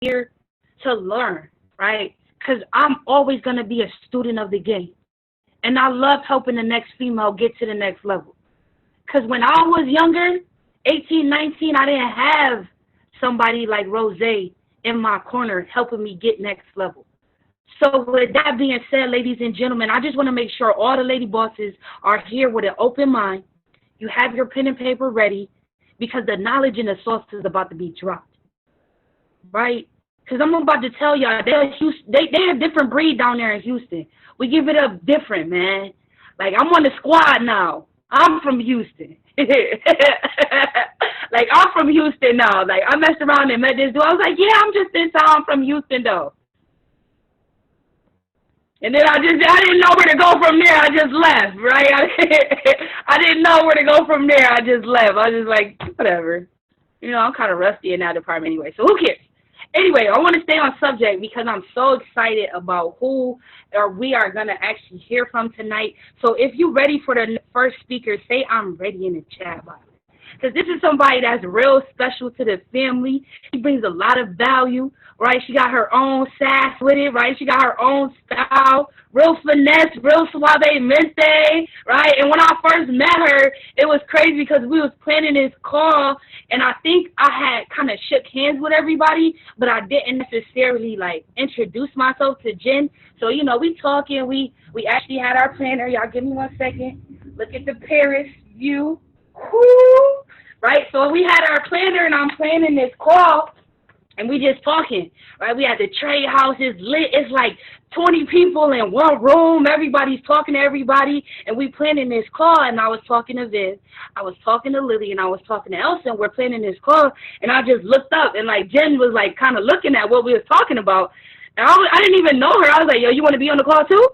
here to learn, right? Because I'm always going to be a student of the game. And I love helping the next female get to the next level. Because when I was younger, 18, 19, I didn't have somebody like Rose in my corner helping me get next level. So with that being said, ladies and gentlemen, I just want to make sure all the lady bosses are here with an open mind. You have your pen and paper ready because the knowledge and the sauce is about to be dropped, right? Because I'm about to tell y'all, they have different breed down there in Houston. We give it up different, man. Like, I'm on the squad now. I'm from Houston. Like, I'm from Houston now. Like, I messed around and met this dude. I was like, yeah, I'm just in town from Houston, though. And then I didn't know where to go from there. I just left, right? I didn't know where to go from there. I just left. I was just like, whatever. You know, I'm kind of rusty in that department anyway, so who cares? Anyway, I want to stay on subject because I'm so excited about who we are going to actually hear from tonight. So if you're ready for the first speaker, say I'm ready in the chat box. Because this is somebody that's real special to the family. She brings a lot of value, right? She got her own sass with it, right? She got her own style, real finesse, real suavemente, right? And when I first met her, it was crazy because we was planning this call, and I think I had kind of shook hands with everybody, but I didn't necessarily, like, introduce myself to Jen. So, you know, we talking, we actually had our planner. Y'all give me 1 second. Look at the Paris view. Woo! Right, so we had our planner, and I'm planning this call, and we just talking, right? We had the trade houses lit. It's like 20 people in one room. Everybody's talking to everybody, and we planning this call, and I was talking to Viv. I was talking to Lily, and I was talking to Elsa, and we're planning this call, and I just looked up, and, like, Jen was, like, kind of looking at what we was talking about, and I didn't even know her. I was like, yo, you want to be on the call too?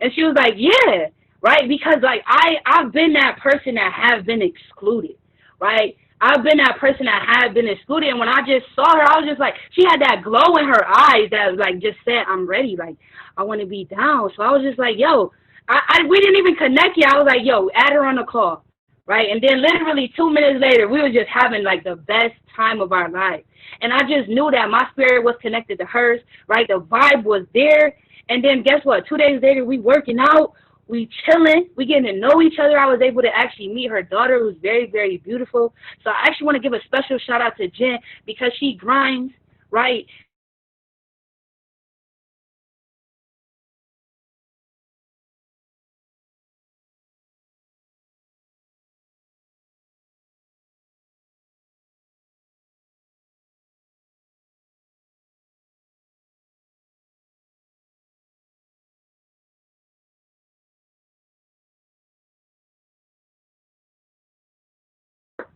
And she was like, yeah, right? Because, like, I've been that person that have been excluded. Right? I've been that person that had been excluded, and when I just saw her, I was just like, she had that glow in her eyes that, like, just said, I'm ready, like, I want to be down. So I was just like, yo, we didn't even connect yet. I was like, yo, add her on the call, right? And then literally 2 minutes later, we were just having, like, the best time of our life. And I just knew that my spirit was connected to hers, right? The vibe was there. And then guess what? 2 days later, we working out. We chilling, we getting to know each other. I was able to actually meet her daughter, who's very, very beautiful. So I actually want to give a special shout out to Jen because she grinds, right?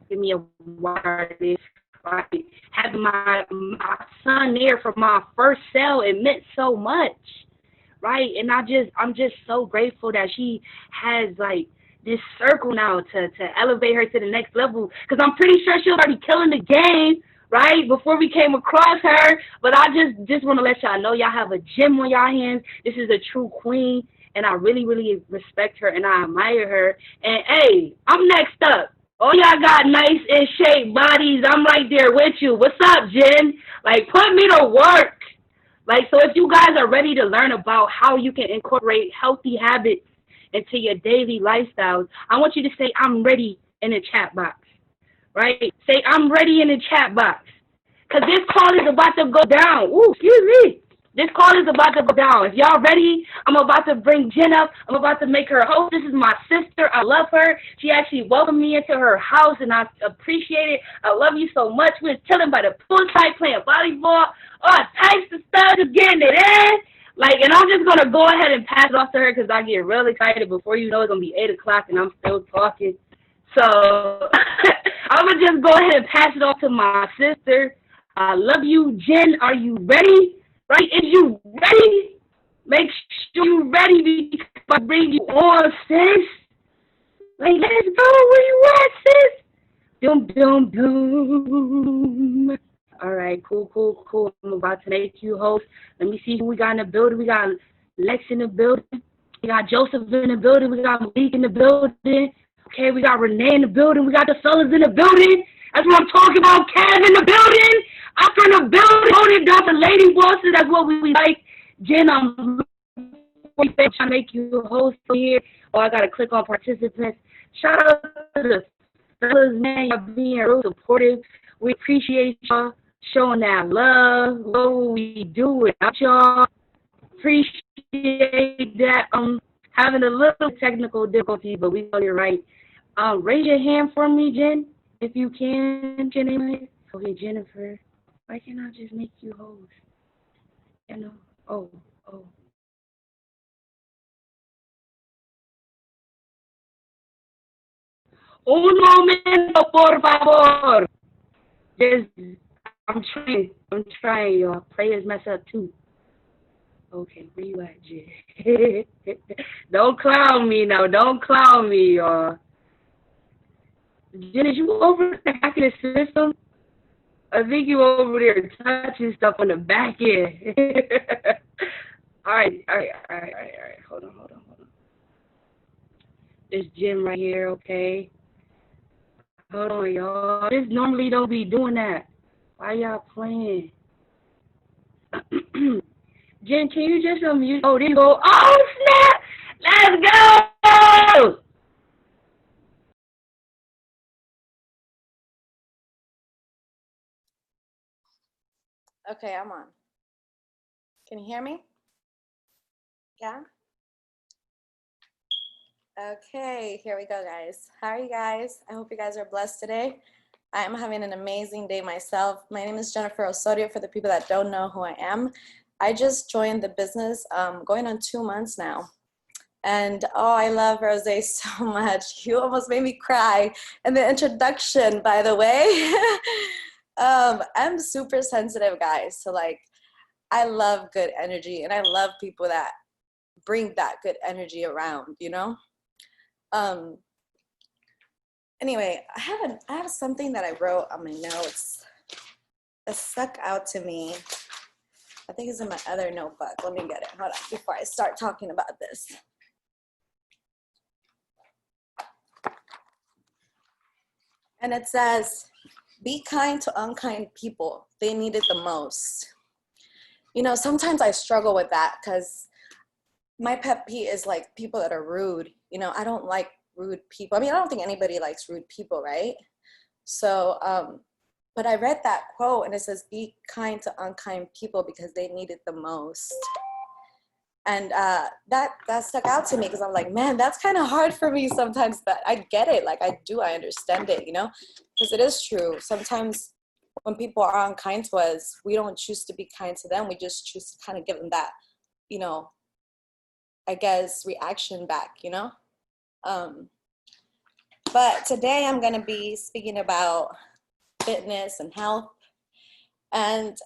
Give me a wire. Right? Having my son there for my first sale, it meant so much, right? And I'm just so grateful that she has, like, this circle now to elevate her to the next level. Because I'm pretty sure she was already killing the game, right, before we came across her. But I just want to let y'all know y'all have a gem on y'all hands. This is a true queen, and I really, really respect her, and I admire her. And, hey, I'm next up. Oh, y'all got nice and shaped bodies. I'm right there with you. What's up, Jen? Like, put me to work. Like, so if you guys are ready to learn about how you can incorporate healthy habits into your daily lifestyles, I want you to say, I'm ready in the chat box, right? Say, I'm ready in the chat box. Because this call is about to go down. Ooh, excuse me. This call is about to go down. If y'all ready, I'm about to bring Jen up. I'm about to make her host. This is my sister. I love her. She actually welcomed me into her house, and I appreciate it. I love you so much. We're chilling by the poolside playing volleyball. All types of stuff, just getting it in. Like, and I'm just going to go ahead and pass it off to her because I get real excited. Before you know, it's going to be 8 o'clock, and I'm still talking. So I'm going to just go ahead and pass it off to my sister. I love you, Jen. Are you ready? Right? Is you ready? Make sure you're ready because I bring you on, sis. Like, let's go. Where you at, sis? Boom, boom, boom. All right, cool. I'm about to make you host. Let me see who we got in the building. We got Lex in the building. We got Joseph in the building. We got Malik in the building. Okay, we got Renee in the building. We got the fellas in the building. That's what I'm talking about. Kev in the building. I'm from the building, voted down for lady bosses. That's what we like. Jen, I'm trying to make you a host here. Oh, I got to click on participants. Shout out to the fellas, man. Y'all being real supportive. We appreciate y'all showing that love. What would we do without y'all? Appreciate that. Having a little technical difficulty, but we know you're right. Raise your hand for me, Jen, if you can. Jen, okay, Jennifer. Why can't I just make you host? You know. Oh, oh. Un momento, por favor. Just, I'm trying. I'm trying, y'all. Players mess up too. Okay, where you at, Jen? Don't clown me now. Don't clown me, y'all. Jen, is you over the back of the system? I think you over there touching stuff on the back end. All right. Hold on. This Jen right here, okay? Hold on, y'all. This normally don't be doing that. Why y'all playing? Jen, can you just unmute? Oh, there you go. Oh, snap! Let's go! Okay, I'm on. Can you hear me? Yeah? Okay, here we go, guys. How are you guys? I hope you guys are blessed today. I'm having an amazing day myself. My name is Jennifer Osorio, for the people that don't know who I am. I just joined the business going on 2 months now. And oh, I love Rose so much. You almost made me cry in the introduction, by the way. I'm super sensitive, guys. So like, I love good energy, and I love people that bring that good energy around, you know? Anyway, I have something that I wrote on my notes that stuck out to me. I think it's in my other notebook. Let me get it. Hold on before I start talking about this. And it says, be kind to unkind people. They need it the most. You know, sometimes I struggle with that because my pet peeve is like people that are rude. You know, I don't like rude people. I mean, I don't think anybody likes rude people, right? So, but I read that quote and it says, be kind to unkind people because they need it the most. And that stuck out to me because I'm like, man, that's kind of hard for me sometimes, but I get it. Like I understand it, you know, because it is true. Sometimes when people are unkind to us, we don't choose to be kind to them. We just choose to kind of give them that, you know, I guess, reaction back, you know? But today I'm going to be speaking about fitness and health. And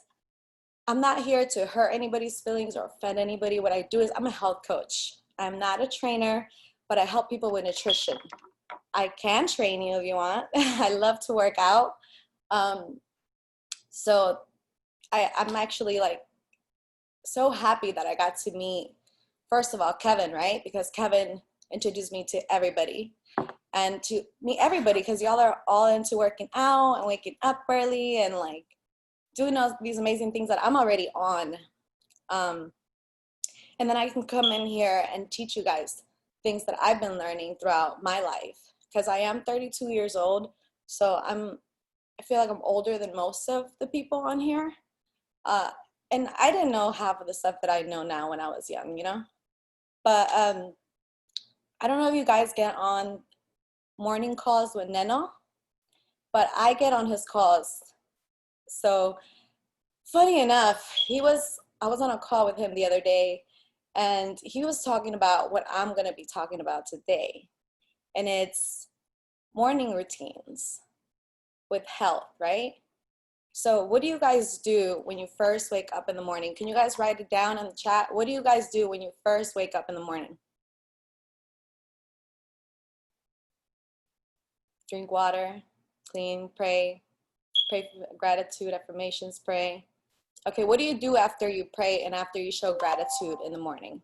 I'm not here to hurt anybody's feelings or offend anybody. What I do is I'm a health coach. I'm not a trainer, but I help people with nutrition. I can train you if you want. I love to work out. So I'm actually like so happy that I got to meet, first of all, Kevin, right? Because Kevin introduced me to everybody. And to meet everybody, because y'all are all into working out and waking up early and like doing all these amazing things that I'm already on. And then I can come in here and teach you guys things that I've been learning throughout my life, because I am 32 years old. So I feel like I'm older than most of the people on here. And I didn't know half of the stuff that I know now when I was young, you know? But I don't know if you guys get on morning calls with Neno, but I get on his calls. So funny enough, I was on a call with him the other day, and he was talking about what I'm going to be talking about today. And it's morning routines with health, right? So what do you guys do when you first wake up in the morning? Can you guys write it down in the chat? What do you guys do when you first wake up in the morning? Drink water, clean, pray for gratitude, affirmations, pray. Okay, what do you do after you pray and after you show gratitude in the morning?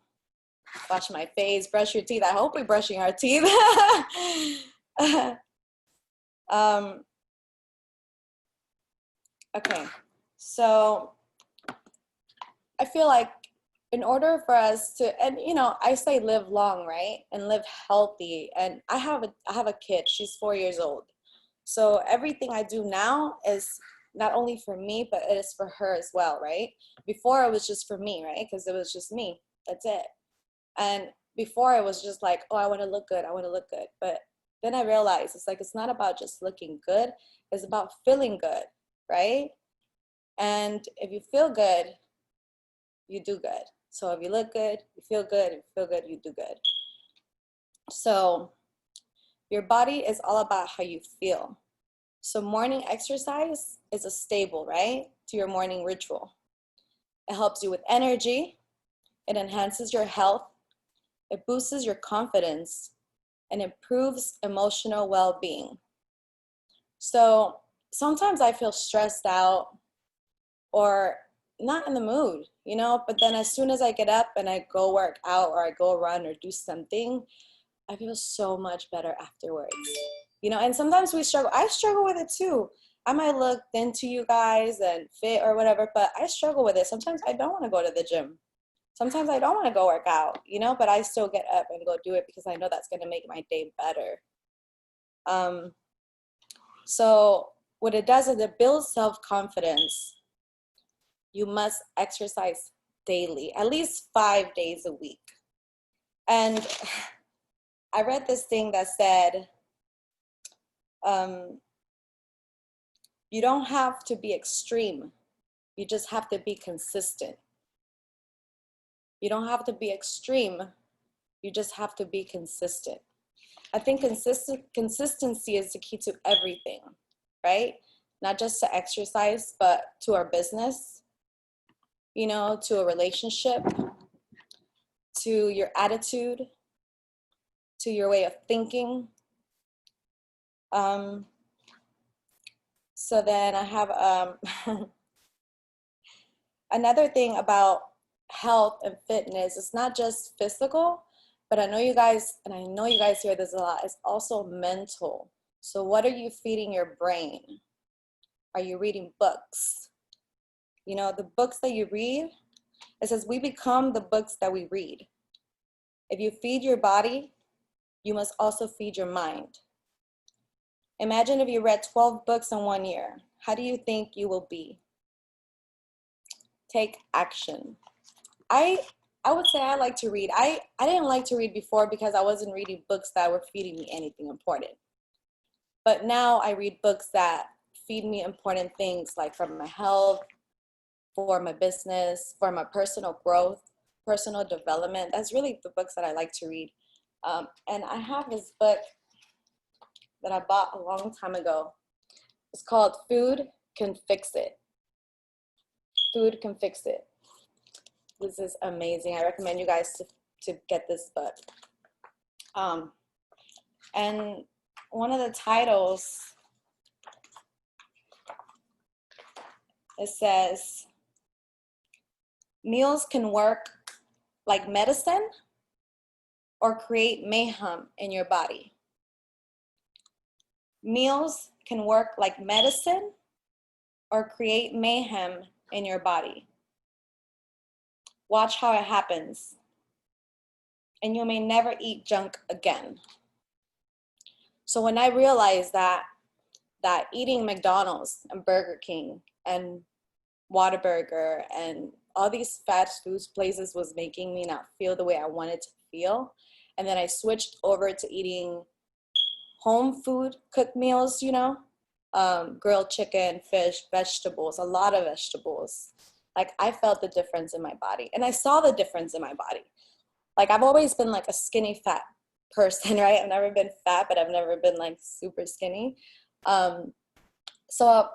Wash my face, brush your teeth. I hope we're brushing our teeth. Okay, So I feel like in order for us to, and I say live long, right? And live healthy. And I have a kid, she's 4 years old. So everything I do now is not only for me, but it is for her as well, right? Before it was just for me, right? Because it was just me. That's it. And before it was just like, oh, I want to look good. I want to look good. But then I realized it's like, it's not about just looking good. It's about feeling good, right? And if you feel good, you do good. So if you look good, you feel good. If you feel good, you do good. So your body is all about how you feel. So morning exercise is a staple, right, to your morning ritual. It helps you with energy. It enhances your health. It boosts your confidence and improves emotional well-being. So sometimes I feel stressed out or not in the mood, but then as soon as I get up and I go work out or I go run or do something, I feel so much better afterwards. And sometimes we struggle. I struggle with it too. I might look thin to you guys and fit or whatever, but I struggle with it. Sometimes I don't want to go to the gym. Sometimes I don't want to go work out, but I still get up and go do it because I know that's going to make my day better. So what it does is it builds self-confidence. You must exercise daily, at least 5 days a week. And I read this thing that said, you don't have to be extreme. You just have to be consistent. You don't have to be extreme. You just have to be consistent. I think consistency is the key to everything, right? Not just to exercise, but to our business, to a relationship, to your attitude, to your way of thinking. So then I have another thing about health and fitness. It's not just physical, but I know you guys hear this a lot. It's also mental. So what are you feeding your brain? Are you reading books? The books that you read, it says we become the books that we read. If you feed your body, you must also feed your mind. Imagine if you read 12 books in 1 year. How do you think you will be? Take action. I would say I like to read. I didn't like to read before because I wasn't reading books that were feeding me anything important. But now I read books that feed me important things, like for my health, for my business, for my personal growth, personal development. That's really the books that I like to read. And I have this book that I bought a long time ago. It's called Food Can Fix It. Food Can Fix It. This is amazing. I recommend you guys to get this book. And one of the titles, it says, meals can work like medicine or create mayhem in your body. Meals can work like medicine or create mayhem in your body. Watch how it happens. And you may never eat junk again. So when I realized that eating McDonald's and Burger King and Whataburger and all these fast food places was making me not feel the way I wanted to feel, and then I switched over to eating home food, cooked meals, grilled chicken, fish, vegetables, a lot of vegetables. Like I felt the difference in my body, and I saw the difference in my body. Like I've always been like a skinny fat person, right? I've never been fat, but I've never been like super skinny. So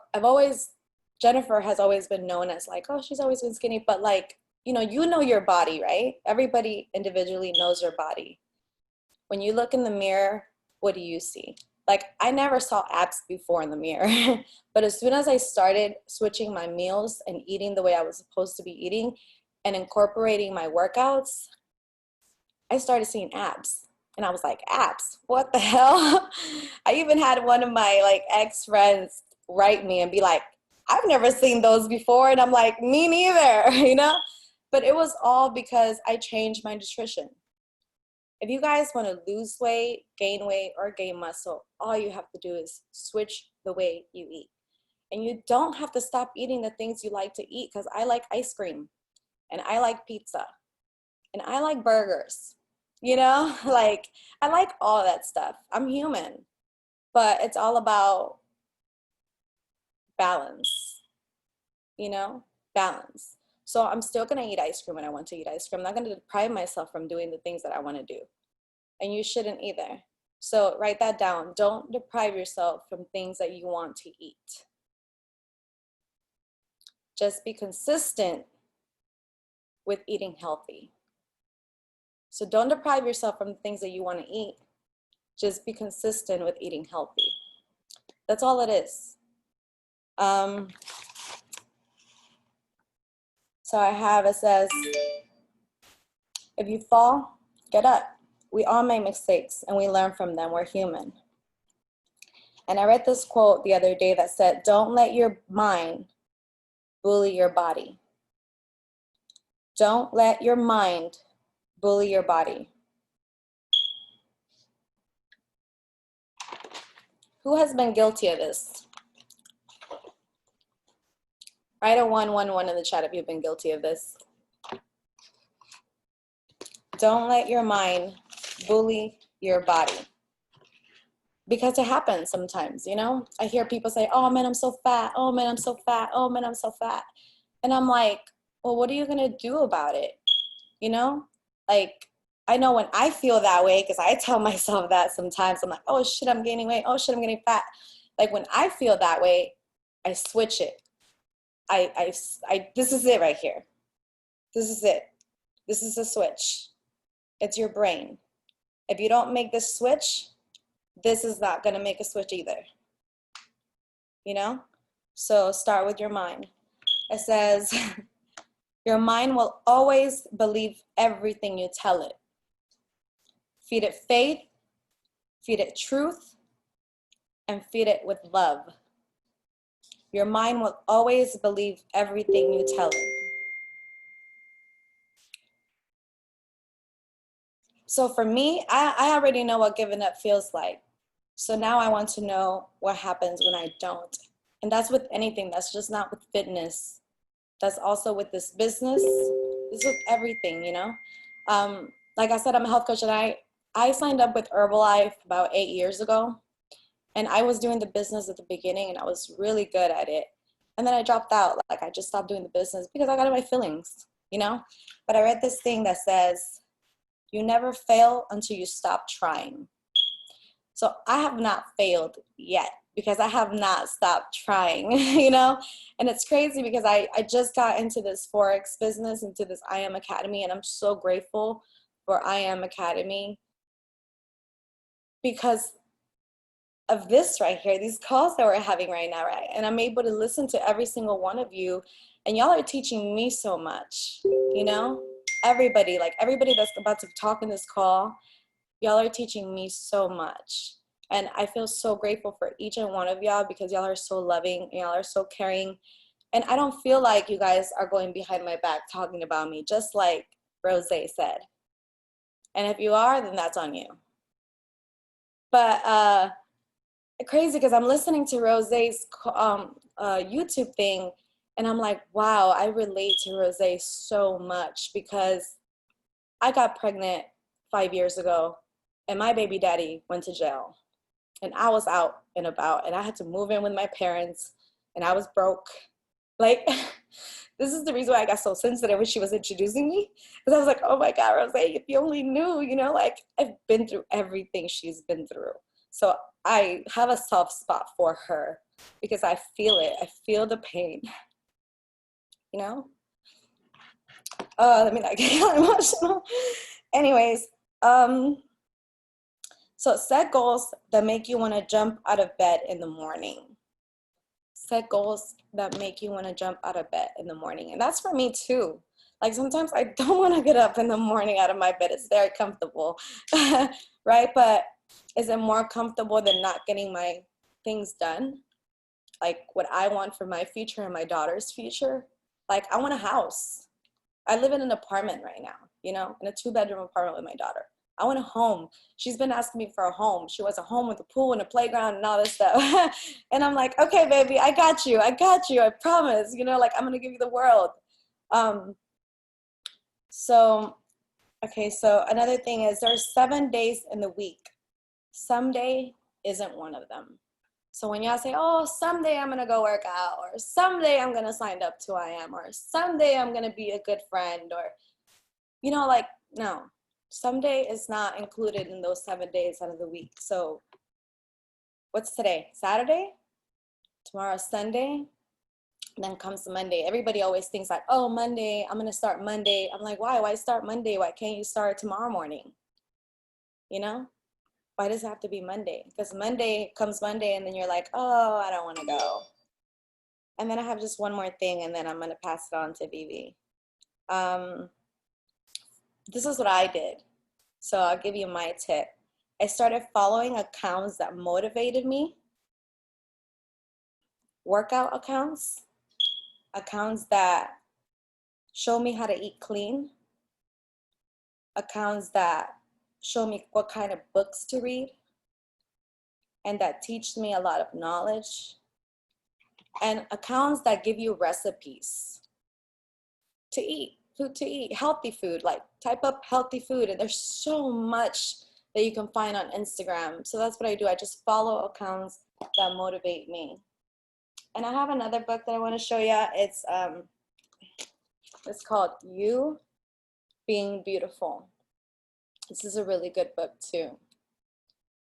Jennifer has always been known as like, oh, she's always been skinny, but like, you know your body, right? Everybody individually knows your body. When you look in the mirror, what do you see? Like I never saw abs before in the mirror, but as soon as I started switching my meals and eating the way I was supposed to be eating and incorporating my workouts, I started seeing abs. And I was like, abs, what the hell? I even had one of my like ex-friends write me and be like, I've never seen those before. And I'm like, me neither, you know? But it was all because I changed my nutrition. If you guys want to lose weight, gain weight, or gain muscle, all you have to do is switch the way you eat. And you don't have to stop eating the things you like to eat, because I like ice cream, and I like pizza, and I like burgers. You know, like I like all that stuff. I'm human, but it's all about balance, you know, balance. So I'm still going to eat ice cream when I want to eat ice cream. I'm not going to deprive myself from doing the things that I want to do. And you shouldn't either. So write that down. Don't deprive yourself from things that you want to eat. Just be consistent with eating healthy. So don't deprive yourself from the things that you want to eat. Just be consistent with eating healthy. That's all it is. So I have, it says, if you fall, get up. We all make mistakes and we learn from them. We're human. And I read this quote the other day that said, don't let your mind bully your body. Don't let your mind bully your body. Who has been guilty of this? Write a 111 in the chat if you've been guilty of this. Don't let your mind bully your body. Because it happens sometimes, you know? I hear people say, oh man, I'm so fat. Oh man, I'm so fat. Oh man, I'm so fat. And I'm like, well, what are you gonna do about it? You know? Like, I know when I feel that way, because I tell myself that sometimes, I'm like, oh shit, I'm gaining weight. Oh shit, I'm getting fat. Like when I feel that way, I switch it. This is it right here. This is it. This is the switch. It's your brain. If you don't make this switch, this is not going to make a switch either. You know? So start with your mind. It says, your mind will always believe everything you tell it. Feed it faith, feed it truth, and feed it with love. Your mind will always believe everything you tell it. So for me, I already know what giving up feels like. So now I want to know what happens when I don't. And that's with anything. That's just not with fitness. That's also with this business. It's with everything, you know? Like I said, I'm a health coach, and I signed up with Herbalife about 8 years ago. And I was doing the business at the beginning, and I was really good at it. And then I dropped out. Like I just stopped doing the business because I got in my feelings, you know? But I read this thing that says, you never fail until you stop trying. So I have not failed yet because I have not stopped trying, you know? And it's crazy because I just got into this Forex business, into this I Am Academy, and I'm so grateful for I Am Academy because of this right here, these calls that we're having right now, right? And I'm able to listen to every single one of you, and y'all are teaching me so much, you know? Everybody that's about to talk in this call, y'all are teaching me so much. And I feel so grateful for each and one of y'all because y'all are so loving, y'all are so caring. And I don't feel like you guys are going behind my back talking about me, just like Rose said. And if you are, then that's on you. But crazy because I'm listening to Rose's YouTube thing, and I'm like, wow, I relate to Rose so much because I got pregnant 5 years ago, and my baby daddy went to jail. And I was out and about, and I had to move in with my parents, and I was broke. Like, this is the reason why I got so sensitive when she was introducing me. Because I was like, oh my God, Rose, if you only knew, you know, like I've been through everything she's been through. So I have a soft spot for her because I feel it. I feel the pain, you know? Let me not get emotional. Anyways, so set goals that make you want to jump out of bed in the morning. Set goals that make you want to jump out of bed in the morning. And that's for me too. Like sometimes I don't want to get up in the morning out of my bed. It's very comfortable, right? But is it more comfortable than not getting my things done? like what I want for my future and my daughter's future. Like, I want a house. I live in an apartment right now, you know, in a 2-bedroom apartment with my daughter. I want a home. She's been asking me for a home. She wants a home with a pool and a playground and all this stuff. And I'm like, okay, baby, I got you. I got you. I promise. You know, like, I'm going to give you the world. So, okay, so another thing is there's 7 days in the week. Someday isn't one of them. So when y'all say, oh, someday I'm going to go work out, or someday I'm going to sign up to IM, or someday I'm going to be a good friend, or, you know, like, no. Someday is not included in those 7 days out of the week. So what's today? Saturday? Tomorrow's Sunday? And then comes Monday. Everybody always thinks like, oh, Monday, I'm going to start Monday. I'm like, why? Why start Monday? Why can't you start tomorrow morning? You know? Why does it have to be Monday? Because Monday comes Monday and then you're like, oh, I don't want to go. And then I have just one more thing and then I'm going to pass it on to Vivi. This is what I did. So I'll give you my tip. I started following accounts that motivated me. Workout accounts. Accounts that show me how to eat clean. Accounts that show me what kind of books to read. And that teach me a lot of knowledge. And accounts that give you recipes to eat. Food to eat, healthy food, like type up healthy food, and there's so much that you can find on Instagram. So that's what I do. I just follow accounts that motivate me. And I have another book that I want to show you. It's called You Being Beautiful. This is a really good book too.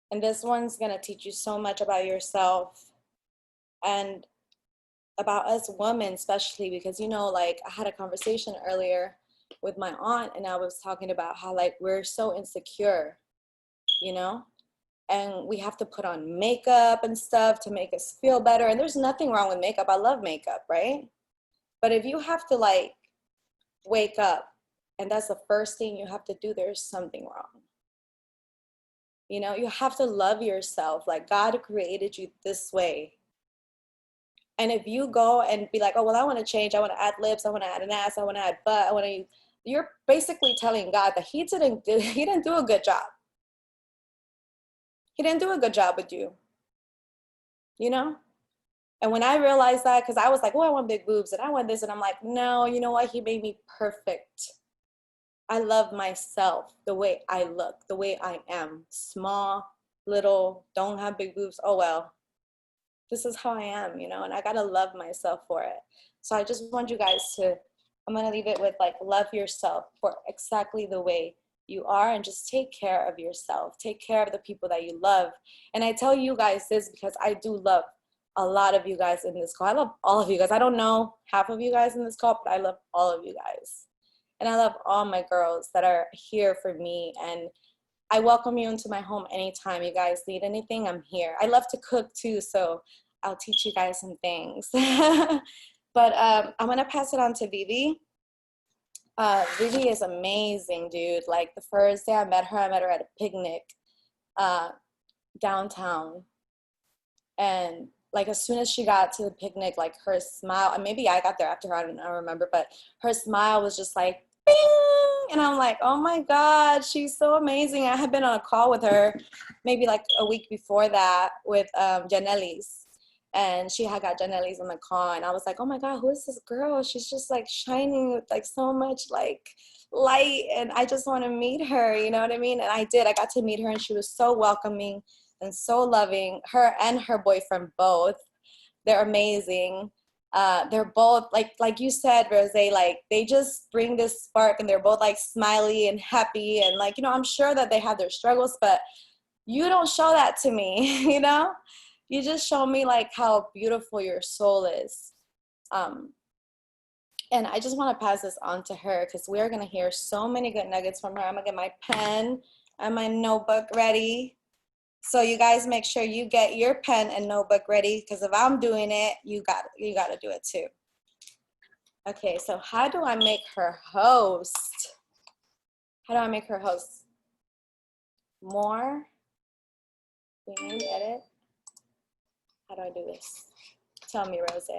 And this one's gonna teach you so much about yourself and about us women, especially because, you know, like I had a conversation earlier with my aunt and I was talking about how like we're so insecure, you know, and we have to put on makeup and stuff to make us feel better. And there's nothing wrong with makeup. I love makeup, right? But if you have to like wake up and that's the first thing you have to do, there's something wrong. You know, you have to love yourself. Like God created you this way. And if you go and be like, oh, well, I want to change. I want to add lips. I want to add an ass. I want to add butt. You're basically telling God that he didn't do a good job. He didn't do a good job with you, you know? And when I realized that, because I was like, oh, I want big boobs and I want this. And I'm like, no, you know what? He made me perfect. I love myself the way I look, the way I am. Small, little, don't have big boobs. Oh, well. This is how I am, you know, and I got to love myself for it. So I just want you guys to, I'm going to leave it with like, love yourself for exactly the way you are and just take care of yourself. Take care of the people that you love. And I tell you guys this because I do love a lot of you guys in this call. I love all of you guys. I don't know half of you guys in this call, but I love all of you guys. And I love all my girls that are here for me. And I welcome you into my home anytime you guys need anything. I'm here. I love to cook too, so I'll teach you guys some things. But I'm gonna pass it on to Vivi. Vivi is amazing, dude. Like the first day I met her at a picnic downtown. And like as soon as she got to the picnic, like her smile, and maybe I got there after her, I don't remember, but her smile was just like, bing! And I'm like, oh my God, she's so amazing. I had been on a call with her maybe like a week before that with Janelle's. And she had got Janelle's on the call. And I was like, oh my God, who is this girl? She's just like shining with like so much like light. And I just want to meet her, you know what I mean? And I did. I got to meet her and she was so welcoming and so loving. Her and her boyfriend both. They're amazing. They're both like you said, Rose, like they just bring this spark and they're both like smiley and happy and like, you know, I'm sure that they have their struggles, but you don't show that to me, you know? You just show me like how beautiful your soul is. And I just want to pass this on to her because we're going to hear so many good nuggets from her. I'm going to get my pen and my notebook ready. So you guys make sure you get your pen and notebook ready because if I'm doing it, you got to do it too. Okay, so how do I make her host? How do I make her host? More. Edit. How do I do this? Tell me, Rose.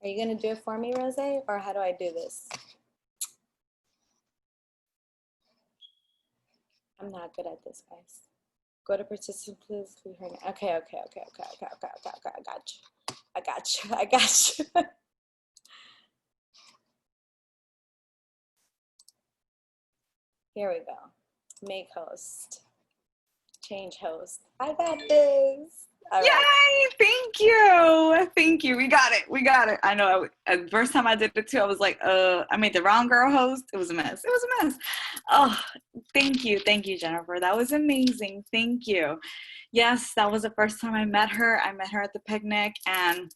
Are you going to do it for me, Rose? Or how do I do this? I'm not good at this, guys. Go to participants, please. Okay. I got you. I got you. Here we go. Make host. Change host. I got this. All right. Yay! Thank you. We got it. I know. The first time I did it too, I was like, I made the wrong girl host. It was a mess. Oh, thank you, Jennifer. That was amazing. Thank you. Yes, that was the first time I met her. I met her at the picnic, and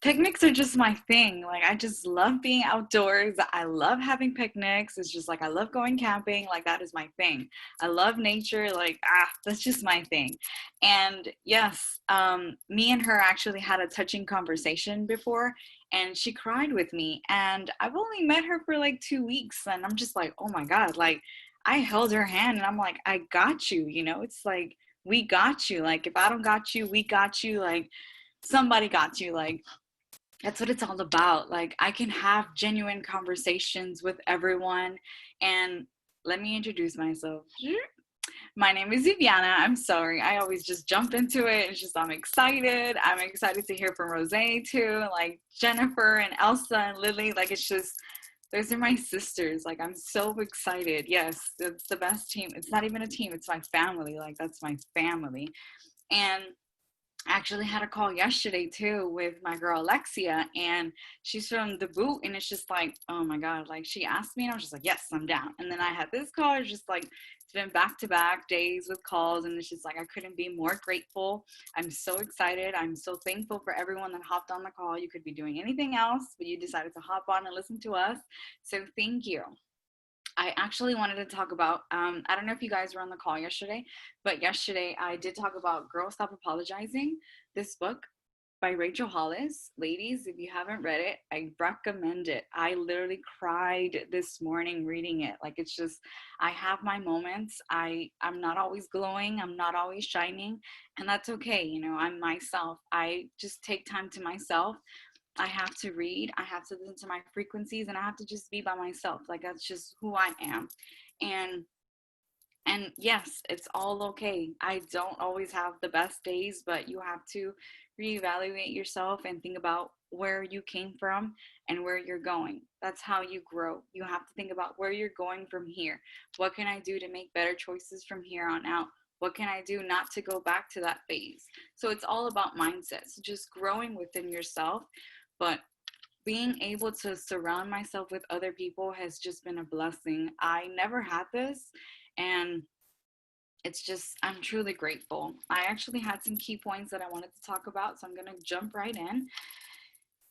picnics are just my thing. Like, I just love being outdoors. I love having picnics. It's just like, I love going camping. Like, that is my thing. I love nature. Like, that's just my thing. And yes, me and her actually had a touching conversation before, and she cried with me. And I've only met her for like 2 weeks, and I'm just like, oh my God, like, I held her hand and I'm like, I got you, it's like, we got you. Like, if I don't got you, we got you. Like, somebody got you. Like, that's what it's all about. Like, I can have genuine conversations with everyone. And let me introduce myself. My name is Viviana. I'm sorry. I always just jump into it. It's just, I'm excited. I'm excited to hear from Rose too. Like, Jennifer and Elsa and Lily. Like, it's just, those are my sisters. Like, I'm so excited. Yes, it's the best team. It's not even a team. It's my family. Like, that's my family. And I actually had a call yesterday too with my girl Alexia, and she's from the boot, and it's just like, oh my God, like, she asked me and I was just like, yes, I'm down. And then I had this call. It's just like, it's been back-to-back days with calls, and it's just like, I couldn't be more grateful. I'm so excited. I'm so thankful for everyone that hopped on the call. You could be doing anything else, but you decided to hop on and listen to us. So thank you. I actually wanted to talk about, I don't know if you guys were on the call yesterday, but yesterday I did talk about Girl Stop Apologizing, this book by Rachel Hollis. Ladies, if you haven't read it, I recommend it. I literally cried this morning reading it. Like, it's just, I have my moments. I'm not always glowing. I'm not always shining, and that's okay. I'm myself. I just take time to myself. I have to read, I have to listen to my frequencies, and I have to just be by myself. Like, that's just who I am. And yes, it's all okay. I don't always have the best days, but you have to reevaluate yourself and think about where you came from and where you're going. That's how you grow. You have to think about where you're going from here. What can I do to make better choices from here on out? What can I do not to go back to that phase? So it's all about mindset. So just growing within yourself. But being able to surround myself with other people has just been a blessing. I never had this, and it's just, I'm truly grateful. I actually had some key points that I wanted to talk about, so I'm going to jump right in.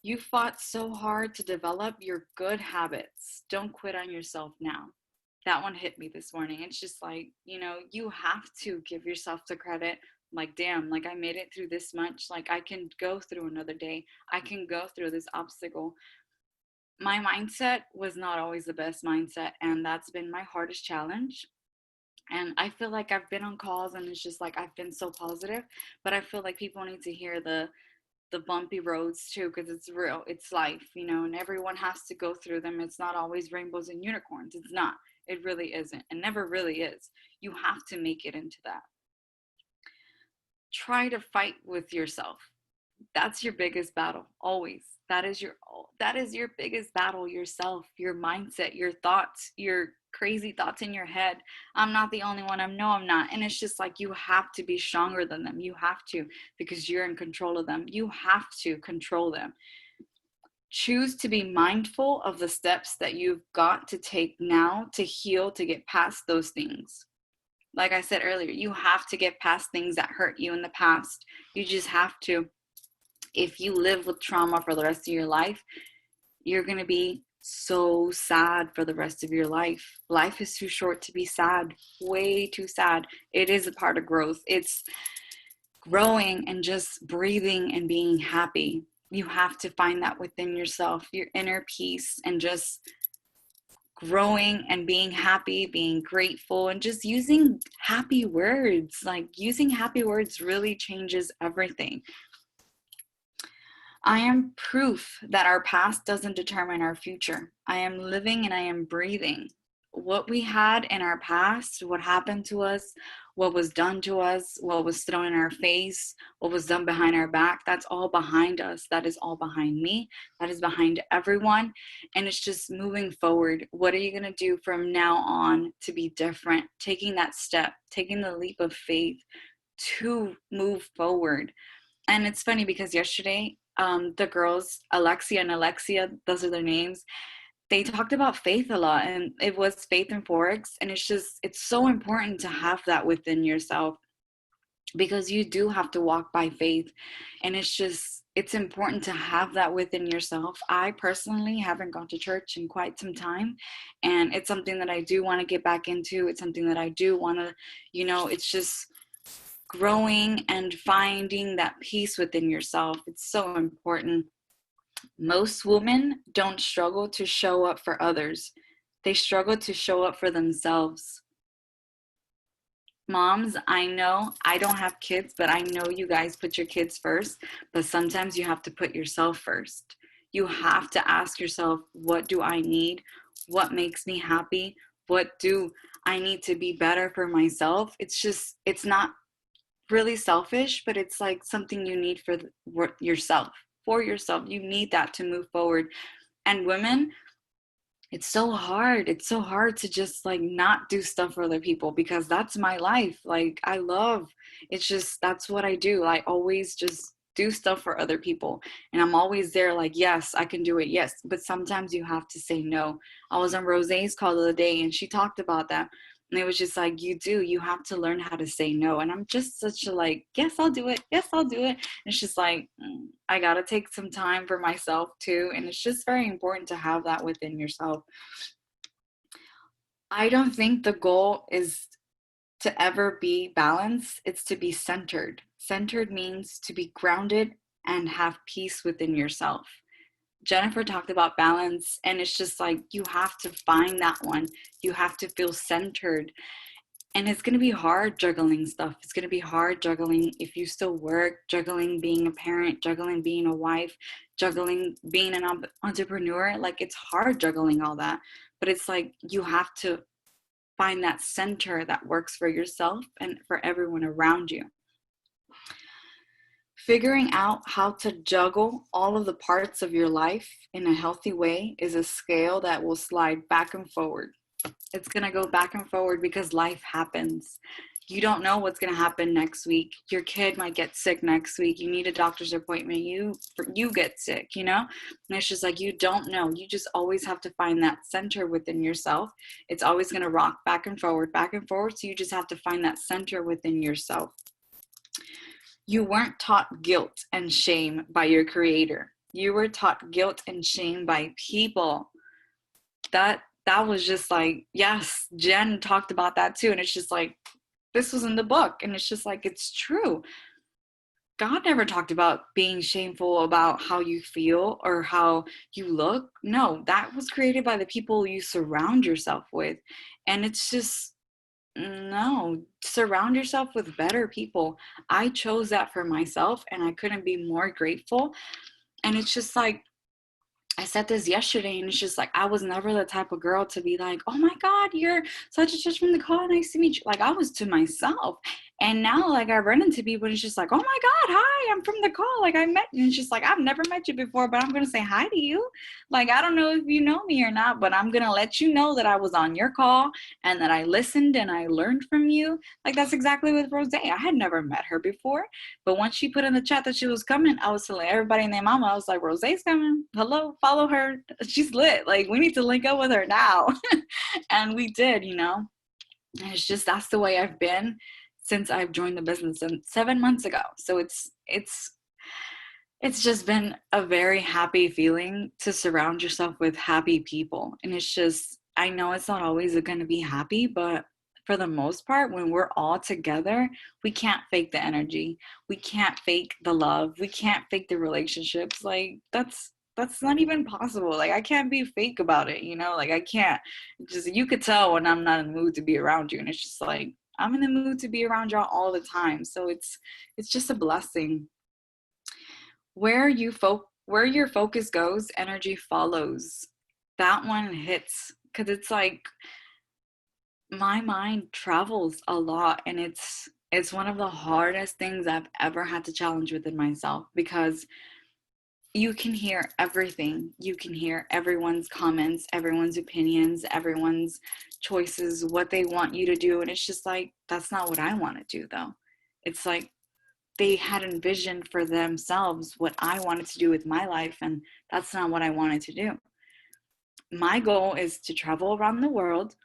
You fought so hard to develop your good habits. Don't quit on yourself now. That one hit me this morning. It's just like, you have to give yourself the credit. Like, damn, like, I made it through this much. Like, I can go through another day. I can go through this obstacle. My mindset was not always the best mindset, and that's been my hardest challenge. And I feel like I've been on calls, and it's just like, I've been so positive, but I feel like people need to hear the bumpy roads too, because it's real. It's life, and everyone has to go through them. It's not always rainbows and unicorns. It's not. It really isn't, and never really is. You have to make it into that. Try to fight with yourself. That's your biggest battle, always. That is your biggest battle, yourself, your mindset, your thoughts, your crazy thoughts in your head. I'm not the only one. I'm not. And it's just like, you have to be stronger than them. You have to, because you're in control of them. You have to control them. Choose to be mindful of the steps that you've got to take now to heal, to get past those things. Like I said earlier, you have to get past things that hurt you in the past. You just have to. If you live with trauma for the rest of your life, you're going to be so sad for the rest of your life. Life is too short to be sad, way too sad. It is a part of growth. It's growing and just breathing and being happy. You have to find that within yourself, your inner peace, and just growing and being happy, being grateful, and just using happy words. Like, using happy words really changes everything. I am proof that our past doesn't determine our future. I am living and I am breathing. What we had in our past, what happened to us, what was done to us, what was thrown in our face, what was done behind our back, that's all behind us. That is all behind me. That is behind everyone. And it's just moving forward. What are you going to do from now on to be different? Taking that step, taking the leap of faith to move forward. And it's funny because yesterday, the girls, Alexia and Alexia, those are their names, they talked about faith a lot, and it was faith in Forex. And it's so important to have that within yourself, because you do have to walk by faith. And it's important to have that within yourself. I personally haven't gone to church in quite some time, and it's something that I do want to get back into. It's something that I do want to, it's just growing and finding that peace within yourself. It's so important. Most women don't struggle to show up for others. They struggle to show up for themselves. Moms, I know I don't have kids, but I know you guys put your kids first, but sometimes you have to put yourself first. You have to ask yourself, what do I need? What makes me happy? What do I need to be better for myself? It's not really selfish, but it's like something you need for yourself. For yourself, you need that to move forward. And women, it's so hard. It's so hard to just like not do stuff for other people, because that's my life. Like, that's what I do. I always just do stuff for other people, and I'm always there like, yes, I can do it. Yes. But sometimes you have to say no. I was on Rose's call the other day, and she talked about that. And it was just like, you have to learn how to say no. And I'm just such a like, yes, I'll do it. Yes, I'll do it. And it's just like, I got to take some time for myself too. And it's just very important to have that within yourself. I don't think the goal is to ever be balanced. It's to be centered. Centered means to be grounded and have peace within yourself. Jennifer talked about balance, and it's just like, you have to find that one. You have to feel centered. And it's going to be hard juggling stuff. It's going to be hard juggling if you still work, juggling being a parent, juggling being a wife, juggling being an entrepreneur. Like, it's hard juggling all that. But it's like, you have to find that center that works for yourself and for everyone around you. Figuring out how to juggle all of the parts of your life in a healthy way is a scale that will slide back and forward. It's going to go back and forward because life happens. You don't know what's going to happen next week. Your kid might get sick next week. You need a doctor's appointment. You get sick, And it's just like, you don't know. You just always have to find that center within yourself. It's always going to rock back and forward. So you just have to find that center within yourself. You weren't taught guilt and shame by your creator. You were taught guilt and shame by people. That was just like, yes, Jen talked about that too. And it's just like, this was in the book. And it's just like, it's true. God never talked about being shameful about how you feel or how you look. No, that was created by the people you surround yourself with. And it's just, no, surround yourself with better people. I chose that for myself, and I couldn't be more grateful. And it's just like, I said this yesterday, and it's just like, I was never the type of girl to be like, oh my God, you're such a judge from the call. Nice to meet you. Like, I was to myself. And now, like, I run into people, and it's just like, oh my God, hi, I'm from the call. Like, I met you. And it's just like, I've never met you before, but I'm going to say hi to you. Like, I don't know if you know me or not, but I'm going to let you know that I was on your call and that I listened and I learned from you. Like, that's exactly with Rose. I had never met her before, but once she put in the chat that she was coming, I was telling everybody and their mama, I was like, Rose's coming. Hello, follow her. She's lit. Like, we need to link up with her now. And we did, And it's just, that's the way I've been since I've joined the business 7 months ago. So it's just been a very happy feeling to surround yourself with happy people. And it's just, I know it's not always going to be happy, but for the most part, when we're all together, we can't fake the energy. We can't fake the love. We can't fake the relationships. Like, that's that's not even possible. Like, I can't be fake about it, you know? Like, I can't just, you could tell when I'm not in the mood to be around you. And it's just like, I'm in the mood to be around y'all all the time. So it's just a blessing. Where your focus goes, energy follows. That one hits, because it's like, my mind travels a lot, and it's one of the hardest things I've ever had to challenge within myself, because you can hear everything. You can hear everyone's comments, everyone's opinions, everyone's choices, what they want you to do. And it's just like, that's not what I want to do, though. It's like they had envisioned for themselves what I wanted to do with my life, and that's not what I wanted to do. My goal is to travel around the world,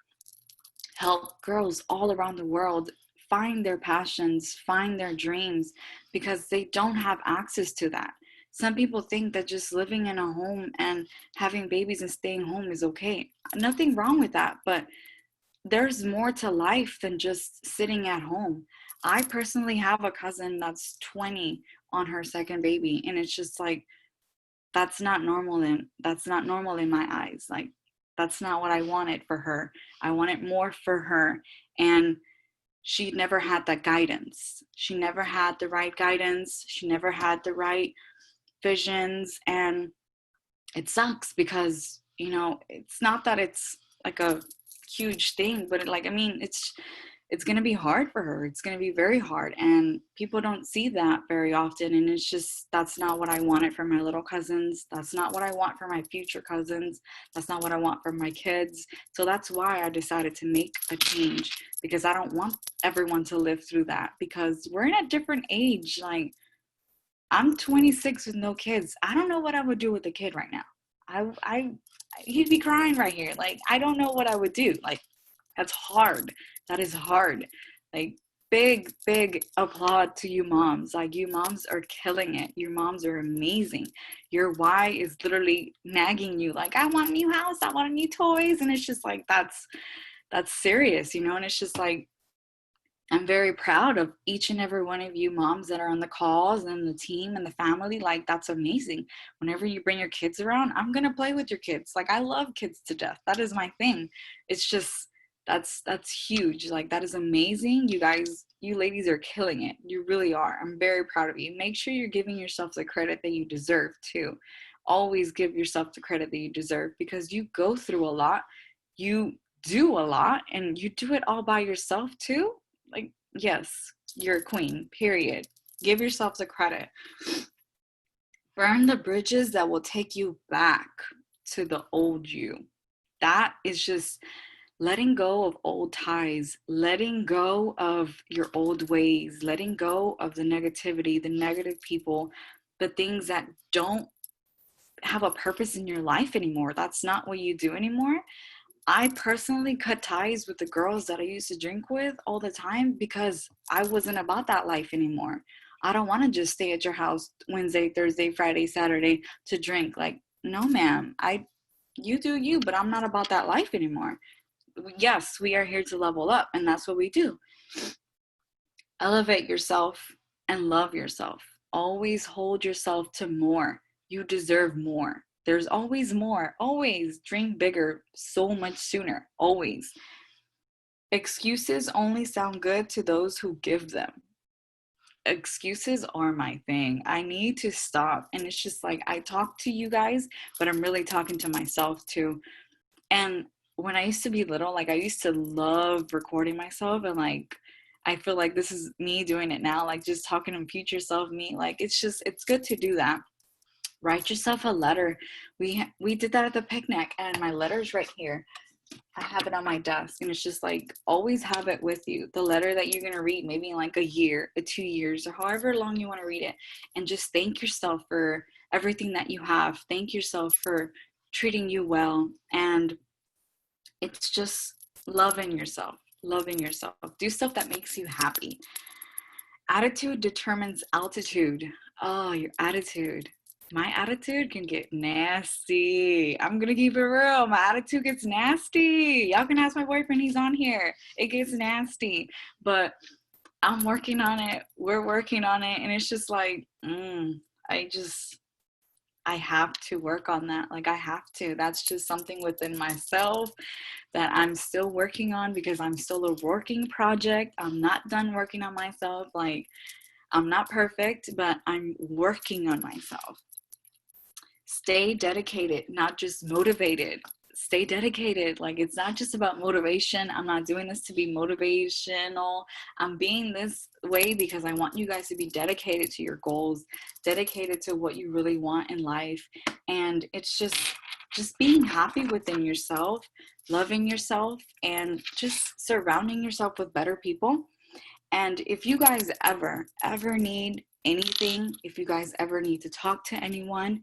help girls all around the world find their passions, find their dreams, because they don't have access to that. Some people think that just living in a home and having babies and staying home is okay. Nothing wrong with that, but there's more to life than just sitting at home. I personally have a cousin that's 20 on her second baby, and it's just like, that's not normal in my eyes. Like, that's not what I wanted for her. I wanted more for her, and she never had that guidance. She never had the right guidance. She never had the right visions, and it sucks because, you know, it's not that it's like a huge thing, but it's going to be hard for her. It's going to be very hard, and people don't see that very often. And it's just, that's not what I wanted for my little cousins. That's not what I want for my future cousins. That's not what I want for my kids. So that's why I decided to make a change, because I don't want everyone to live through that, because we're in a different age. Like, I'm 26 with no kids. I don't know what I would do with a kid right now. He'd be crying right here. Like, I don't know what I would do. Like, that's hard. That is hard. Like, big applaud to you moms. Like, you moms are killing it. Your moms are amazing. Your why is literally nagging you. Like, I want a new house. I want new toys. And it's just like, that's serious, you know? And it's just like, I'm very proud of each and every one of you moms that are on the calls and the team and the family. Like, that's amazing. Whenever you bring your kids around, I'm going to play with your kids. Like, I love kids to death. That is my thing. It's just, that's huge. Like, that is amazing. You guys, you ladies are killing it. You really are. I'm very proud of you. Make sure you're giving yourself the credit that you deserve too. Always give yourself the credit that you deserve, because you go through a lot. You do a lot, and you do it all by yourself too. Like, yes, you're a queen, period. Give yourself the credit. Burn the bridges that will take you back to the old you. That is just letting go of old ties, letting go of your old ways, letting go of the negativity, the negative people, the things that don't have a purpose in your life anymore. That's not what you do anymore. I personally cut ties with the girls that I used to drink with all the time, because I wasn't about that life anymore. I don't want to just stay at your house Wednesday, Thursday, Friday, Saturday to drink. Like, no, ma'am. You do you, but I'm not about that life anymore. Yes, we are here to level up, and that's what we do. Elevate yourself and love yourself. Always hold yourself to more. You deserve more. There's always more. Always dream bigger, so much sooner. Always. Excuses only sound good to those who give them. Excuses are my thing. I need to stop. And it's just like, I talk to you guys, but I'm really talking to myself too. And when I used to be little, like, I used to love recording myself, and like, I feel like this is me doing it now, like just talking to future self me. Like, it's good to do that. Write yourself a letter. We did that at the picnic, and my letter's right here. I have it on my desk, and it's just like, always have it with you. The letter that you're going to read maybe in like a year, 2 years, or however long you want to read it. And just thank yourself for everything that you have. Thank yourself for treating you well. And it's just loving yourself. Do stuff that makes you happy. Attitude determines altitude. Oh, your attitude. My attitude can get nasty. I'm going to keep it real. My attitude gets nasty. Y'all can ask my boyfriend. He's on here. It gets nasty. But I'm working on it. We're working on it. And it's just like, I have to work on that. Like, I have to. That's just something within myself that I'm still working on, because I'm still a working project. I'm not done working on myself. Like, I'm not perfect, but I'm working on myself. Stay dedicated, not just motivated. Stay dedicated. Like, it's not just about motivation. I'm not doing this to be motivational. I'm being this way because I want you guys to be dedicated to your goals, dedicated to what you really want in life. And it's just being happy within yourself, loving yourself, and just surrounding yourself with better people. And if you guys ever need anything, if you guys ever need to talk to anyone,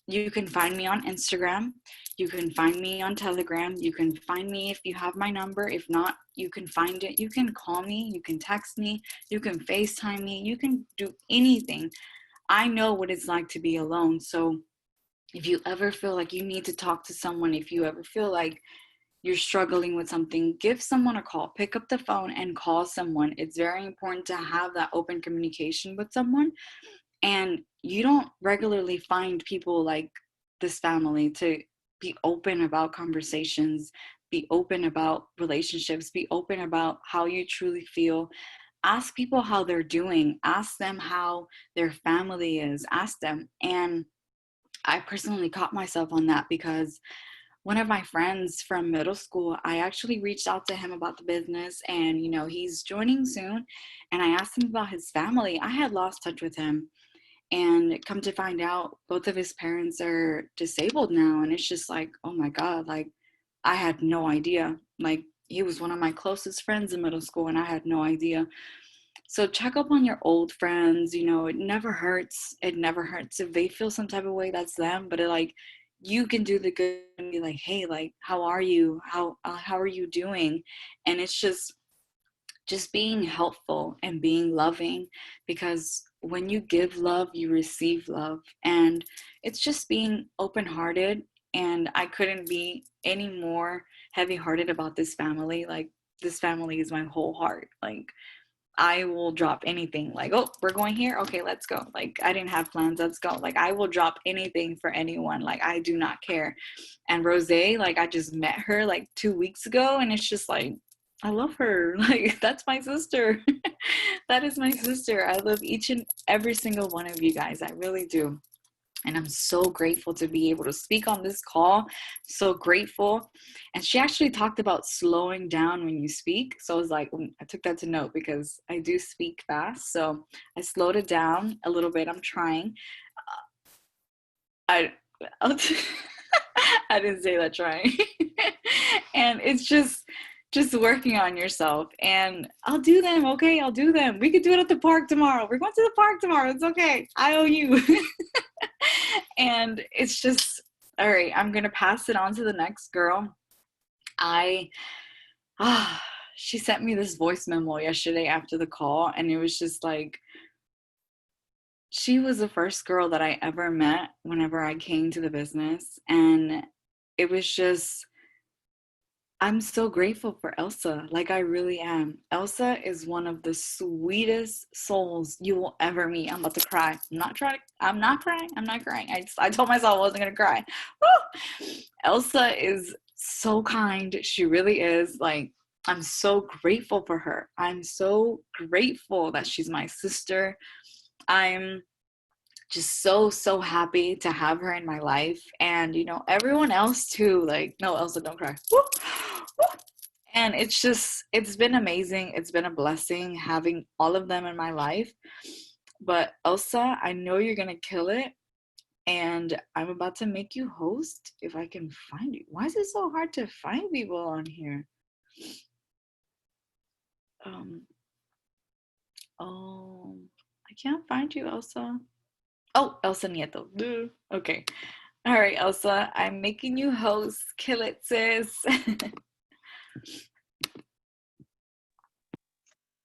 you can find me on Instagram. You can find me on Telegram. You can find me if you have my number. If not, you can find it. You can call me. You can text me. You can FaceTime me. You can do anything. I know what it's like to be alone. So if you ever feel like you need to talk to someone, if you ever feel like you're struggling with something, give someone a call. Pick up the phone and call someone. It's very important to have that open communication with someone. And you don't regularly find people like this family to be open about conversations, be open about relationships, be open about how you truly feel. Ask people how they're doing. Ask them how their family is. Ask them. And I personally caught myself on that because one of my friends from middle school, I actually reached out to him about the business, and he's joining soon. And I asked him about his family. I had lost touch with him. And come to find out, both of his parents are disabled now. And it's just like, oh my God, like, I had no idea. Like, he was one of my closest friends in middle school, and I had no idea. So check up on your old friends. It never hurts. It never hurts. If they feel some type of way, that's them. But you can do the good and be like, hey, like, how are you? How are you doing? And it's just being helpful and being loving, because when you give love, you receive love. And it's just being open-hearted. And I couldn't be any more heavy-hearted about this family. Like, this family is my whole heart. Like, I will drop anything. Like, oh, we're going here, okay, let's go. Like, I didn't have plans, let's go. Like, I will drop anything for anyone. Like, I do not care. And Rose, like, I just met her like 2 weeks ago, and it's just like, I love her. Like, that's my sister. That is my sister. I love each and every single one of you guys. I really do. And I'm so grateful to be able to speak on this call. So grateful. And she actually talked about slowing down when you speak. So I was like, I took that to note because I do speak fast. So I slowed it down a little bit. I'm trying. I didn't say that, trying. And it's just working on yourself. And I'll do them, okay? I'll do them. We could do it at the park tomorrow. We're going to the park tomorrow. It's okay. I owe you. And it's just, all right, I'm going to pass it on to the next girl. She sent me this voice memo yesterday after the call, and it was just like, she was the first girl that I ever met whenever I came to the business. And it was just, I'm so grateful for Elsa. Like, I really am. Elsa is one of the sweetest souls you will ever meet. I'm about to cry. I'm not crying. I'm not crying. I told myself I wasn't going to cry. Woo! Elsa is so kind. She really is. Like, I'm so grateful for her. I'm so grateful that she's my sister. I'm just so happy to have her in my life. And everyone else too. Like, no, Elsa, don't cry. Woo! Woo! And it's been amazing. It's been a blessing having all of them in my life. But Elsa, I know you're gonna kill it, and I'm about to make you host if I can find you. Why is it so hard to find people on here? I can't find you, Elsa. Oh, Elsa Nieto. Okay. All right, Elsa, I'm making you host. Kill it, sis.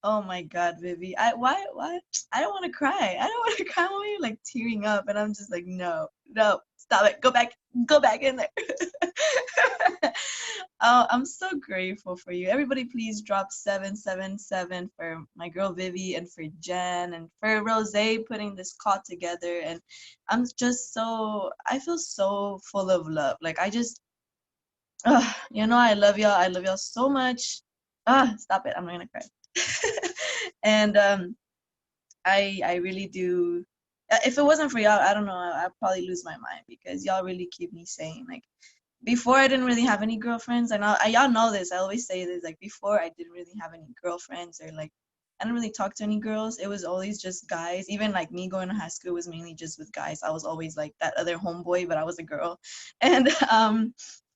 Oh my God, Vivi. Why? I don't want to cry. I don't want to cry when you're like tearing up, and I'm just like, no, stop it. Go back in there. Oh, I'm so grateful for you. Everybody, please drop 777 for my girl Vivi and for Jen and for Rose putting this call together. And I feel so full of love. Like, I love y'all. I love y'all so much. Stop it. I'm not gonna cry. And I really do. If it wasn't for y'all, I don't know. I'd probably lose my mind because y'all really keep me sane. Like, before I didn't really have any girlfriends. Y'all know this. I always say this. Like, before I didn't really have any girlfriends, or like I didn't really talk to any girls. It was always just guys. Even like me going to high school was mainly just with guys. I was always like that other homeboy, but I was a girl. And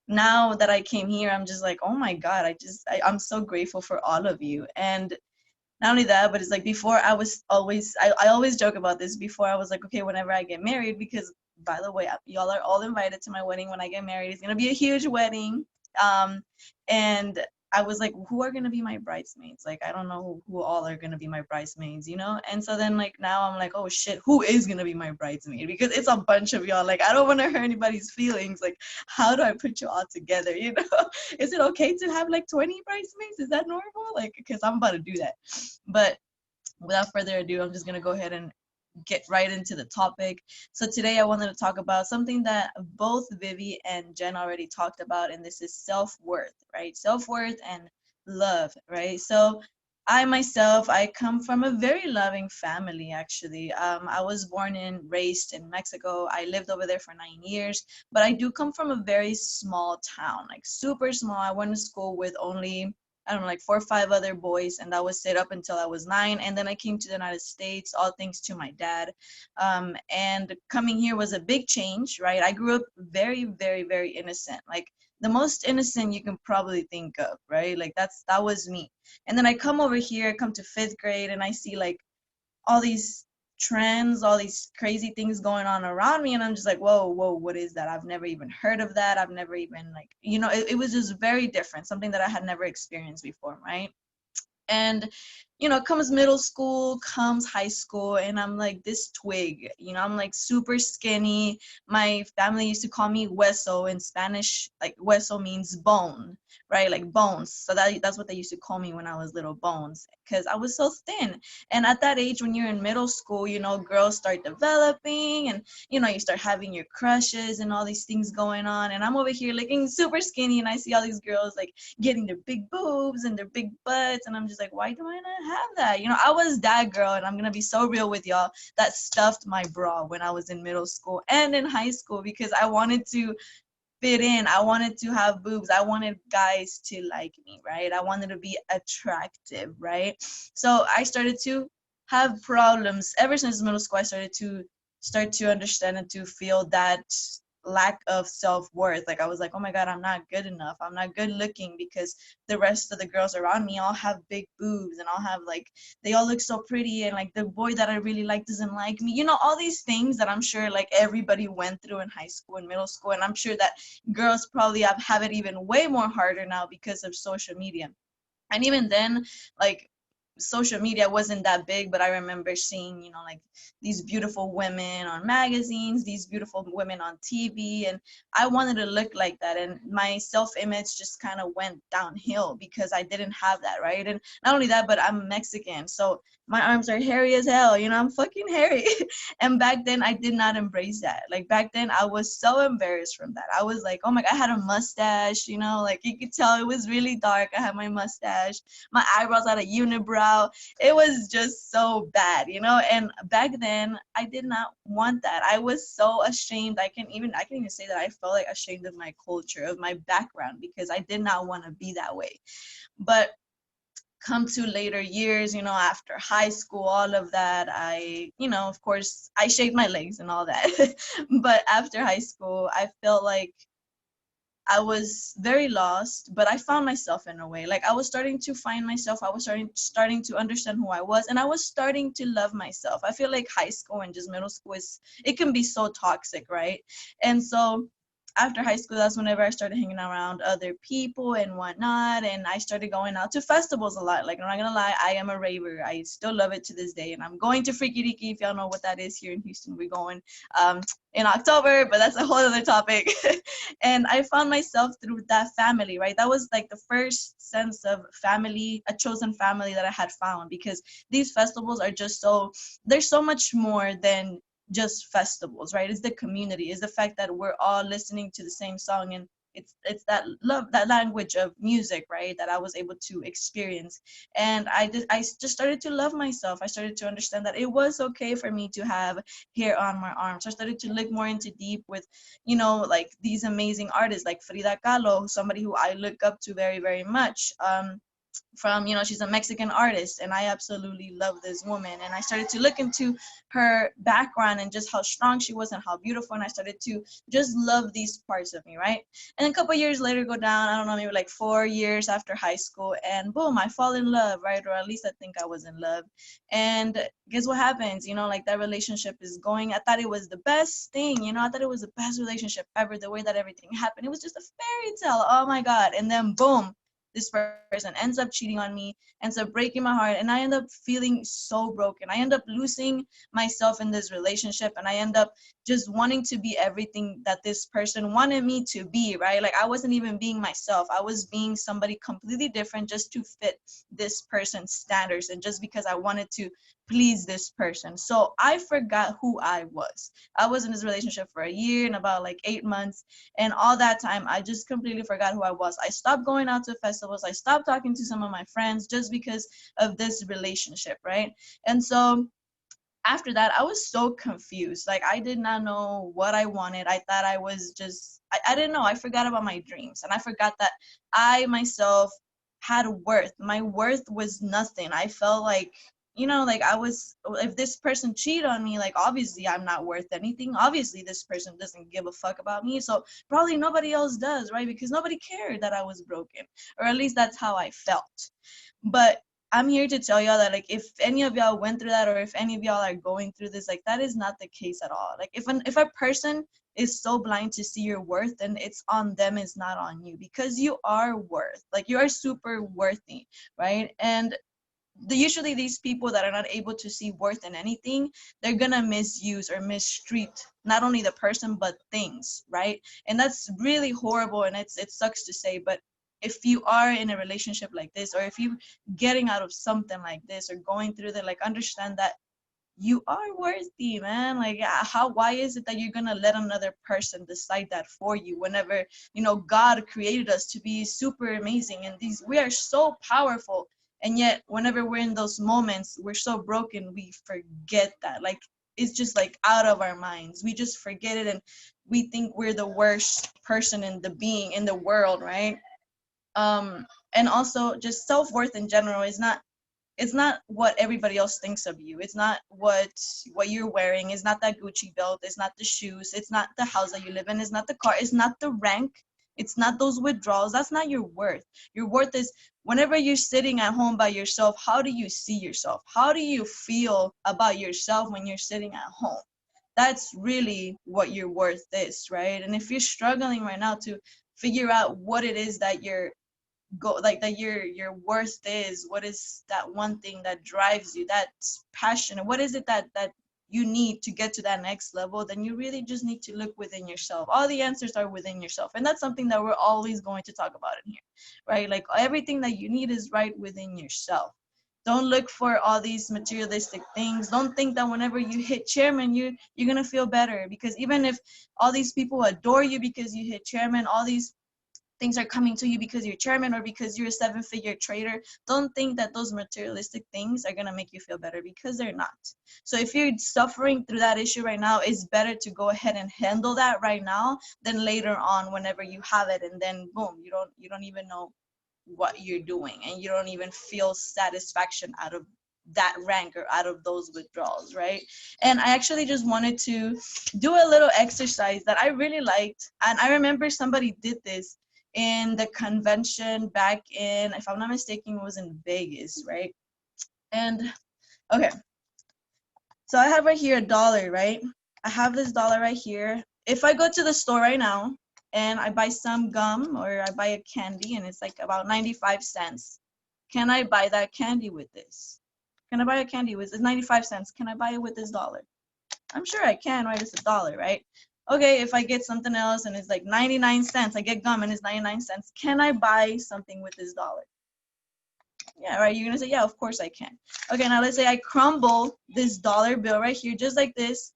now that I came here, I'm just like, oh my God, I'm so grateful for all of you. And not only that, but it's like before I always joke about this. Before I was like, okay, whenever I get married, because by the way, y'all are all invited to my wedding when I get married. It's gonna be a huge wedding. And I was like, who are gonna be my bridesmaids? Like, I don't know who all are gonna be my bridesmaids, you know? And so then like now I'm like, oh shit, who is gonna be my bridesmaid? Because it's a bunch of y'all. Like, I don't wanna hurt anybody's feelings. Like, how do I put you all together? You know? Is it okay to have like 20 bridesmaids? Is that normal? Like, because I'm about to do that. But without further ado, I'm just gonna go ahead and get right into the topic. So today I wanted to talk about something that both Vivi and Jen already talked about, and this is self-worth, right? Self-worth and love, right? So I come from a very loving family, actually. I was born and raised in Mexico. I lived over there for 9 years, but I do come from a very small town, like super small. I went to school with only, I don't know, like 4 or 5 other boys, and that was it up until I was 9. And then I came to the United States, all thanks to my dad. And coming here was a big change, right? I grew up very, very, very innocent, like the most innocent you can probably think of, right? Like that was me. And then I come over here, come to 5th grade, and I see like all these trends, all these crazy things going on around me, and I'm just like, whoa, what is that? I've never even heard of that. I've never even like, it was just very different, something that I had never experienced before, right? And comes middle school, comes high school, and I'm like this twig. I'm like super skinny. My family used to call me hueso. In Spanish, like hueso means bone, right? Like bones. So that's what they used to call me when I was little, bones, because I was so thin. And at that age, when you're in middle school, girls start developing, and you start having your crushes and all these things going on. And I'm over here looking super skinny, and I see all these girls like getting their big boobs and their big butts, and I'm just like, why do I not have that? I was that girl, and I'm gonna be so real with y'all, that stuffed my bra when I was in middle school and in high school, because I wanted to fit in. I wanted to have boobs. I wanted guys to like me, right? I wanted to be attractive, right? So I started to have problems ever since middle school. I started to understand and to feel that lack of self-worth. Like, I was like, oh my God, I'm not good enough. I'm not good looking, because the rest of the girls around me all have big boobs, and all have like, they all look so pretty, and like the boy that I really like doesn't like me. All these things that I'm sure like everybody went through in high school and middle school. And I'm sure that girls probably have it even way more harder now because of social media. And even then, like, social media wasn't that big, but I remember seeing, like these beautiful women on magazines, these beautiful women on TV, and I wanted to look like that. And my self-image just kind of went downhill because I didn't have that, right? And not only that, but I'm Mexican, so my arms are hairy as hell, I'm fucking hairy. And back then I did not embrace that. Like, back then I was so embarrassed from that. I was like, oh my God, I had a mustache, like you could tell it was really dark. I had my mustache, my eyebrows had a unibrow. It was just so bad, and back then I did not want that. I was so ashamed. I can even say that I felt like ashamed of my culture, of my background, because I did not want to be that way. But come to later years, after high school, all of that, I, of course, I shaved my legs and all that. But after high school, I felt like I was very lost, but I found myself in a way. Like, I was starting to find myself. I was starting to understand who I was, and I was starting to love myself. I feel like high school and just middle school it can be so toxic, right? And so after high school, that's whenever I started hanging around other people and whatnot. And I started going out to festivals a lot. Like, I'm not going to lie, I am a raver. I still love it to this day. And I'm going to Freaky Deaky. If y'all know what that is here in Houston, we're going in October, but that's a whole other topic. And I found myself through that family, right? That was like the first sense of family, a chosen family that I had found, because these festivals are just so, there's so much more than just festivals, right? It's the community, it's the fact that we're all listening to the same song, and it's that love, that language of music, right, that I was able to experience. And I just started to love myself. I started to understand that it was okay for me to have hair on my arms. I started to look more into deep with, you know, like these amazing artists like Frida Kahlo, somebody who I look up to very, very much. From, you know, she's a Mexican artist, and I absolutely love this woman. And I started to look into her background and just how strong she was and how beautiful, and I started to just love these parts of me, right? And a couple years later, go down, I don't know, maybe like 4 years after high school, and boom, I fall in love, right? Or at least I think I was in love. And guess what happens? You know, like that relationship is going, I thought it was the best thing, you know, I thought it was the best relationship ever, the way that everything happened, it was just a fairy tale, oh my God. And then boom, this person ends up cheating on me, ends up breaking my heart, and I end up feeling so broken. I end up losing myself in this relationship, and I end up just wanting to be everything that this person wanted me to be, right? Like, I wasn't even being myself. I was being somebody completely different just to fit this person's standards, and just because I wanted to please this person. So I forgot who I was. I was in this relationship for a year and about like 8 months, and all that time, I just completely forgot who I was. I stopped going out to festivals. I stopped talking to some of my friends just because of this relationship, right? And so after that, I was so confused. Like, I did not know what I wanted. I thought I was just, I didn't know. I forgot about my dreams. And I forgot that I myself had worth. My worth was nothing. I felt like, you know, like I was, if this person cheated on me, like obviously I'm not worth anything. Obviously this person doesn't give a fuck about me. So probably nobody else does, right? Because nobody cared that I was broken, or at least that's how I felt. But I'm here to tell y'all that, like, if any of y'all went through that, or if any of y'all are going through this, like, that is not the case at all. Like, if a person is so blind to see your worth, then it's on them, it's not on you, because you are worth, like, you are super worthy, right? And usually these people that are not able to see worth in anything, they're gonna misuse or mistreat not only the person but things, right? And that's really horrible, and it sucks to say, but if you are in a relationship like this, or if you getting out of something like this, or going through that, like, understand that you are worthy, man. Like, why is it that you're gonna let another person decide that for you, whenever, you know, God created us to be super amazing, and we are so powerful, and yet whenever we're in those moments, we're so broken, we forget that. Like, it's just like out of our minds, we just forget it, and we think we're the worst person in the being in the world, right? And also just self-worth in general is not, it's not what everybody else thinks of you. It's not what you're wearing. It's not that Gucci belt. It's not the shoes. It's not the house that you live in. It's not the car. It's not the rank. It's not those withdrawals. That's not your worth. Your worth is whenever you're sitting at home by yourself, how do you see yourself? How do you feel about yourself when you're sitting at home? That's really what your worth is, right? And if you're struggling right now to figure out what it is that that your worth is, what is that one thing that drives you, that's passion, what is it that you need to get to that next level, then you really just need to look within yourself. All the answers are within yourself, and that's something that we're always going to talk about in here, right? Like, everything that you need is right within yourself. Don't look for all these materialistic things. Don't think that whenever you hit chairman, you're gonna feel better, because even if all these people adore you because you hit chairman, all these things are coming to you because you're chairman or because you're a 7-figure trader, don't think that those materialistic things are going to make you feel better, because they're not. So if you're suffering through that issue right now, it's better to go ahead and handle that right now than later on, whenever you have it, and then boom, you don't even know what you're doing, and you don't even feel satisfaction out of that rank or out of those withdrawals, right? And I actually just wanted to do a little exercise that I really liked, and I remember somebody did this in the convention back in, if I'm not mistaken, it was in Vegas, right? And okay, so I have right here $1, right? I have this dollar right here. If I go to the store right now and I buy some gum or I buy a candy and it's like about 95 cents. Can I buy that candy with this? Can I buy a candy with it's 95 cents? Can I buy it with this dollar? I'm sure I can, right? It's a dollar, right? Okay, if I get something else and it's like 99 cents, I get gum and it's 99 cents. Can I buy something with this dollar? Yeah, right. You're gonna say, yeah, of course I can. Okay, now let's say I crumble this dollar bill right here, just like this.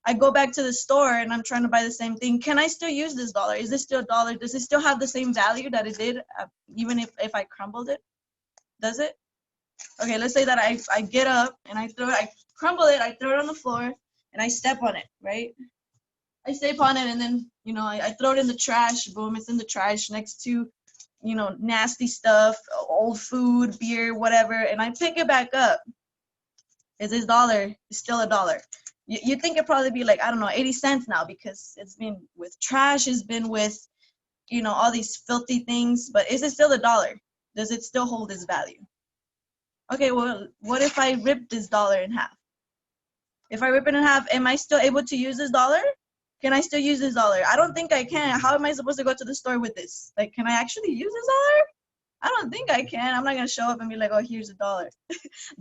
I go back to the store and I'm trying to buy the same thing. Can I still use this dollar? Is this still a dollar? Does it still have the same value that it did, even if I crumbled it? Does it? Okay, let's say that I get up and I crumble it, I throw it on the floor, and I step on it, right? I step on it and then, I throw it in the trash. Boom, it's in the trash next to, nasty stuff, old food, beer, whatever, and I pick it back up. Is this dollar still a dollar? You think it'd probably be like, I don't know, 80 cents now because it's been with trash, it's been with, all these filthy things, but is it still a dollar? Does it still hold its value? Okay, well, what if I rip this dollar in half? If I rip it in half, am I still able to use this dollar? Can I still use this dollar? I don't think I can. How am I supposed to go to the store with this? Like, can I actually use this dollar? I don't think I can. I'm not going to show up and be like, oh, here's a dollar.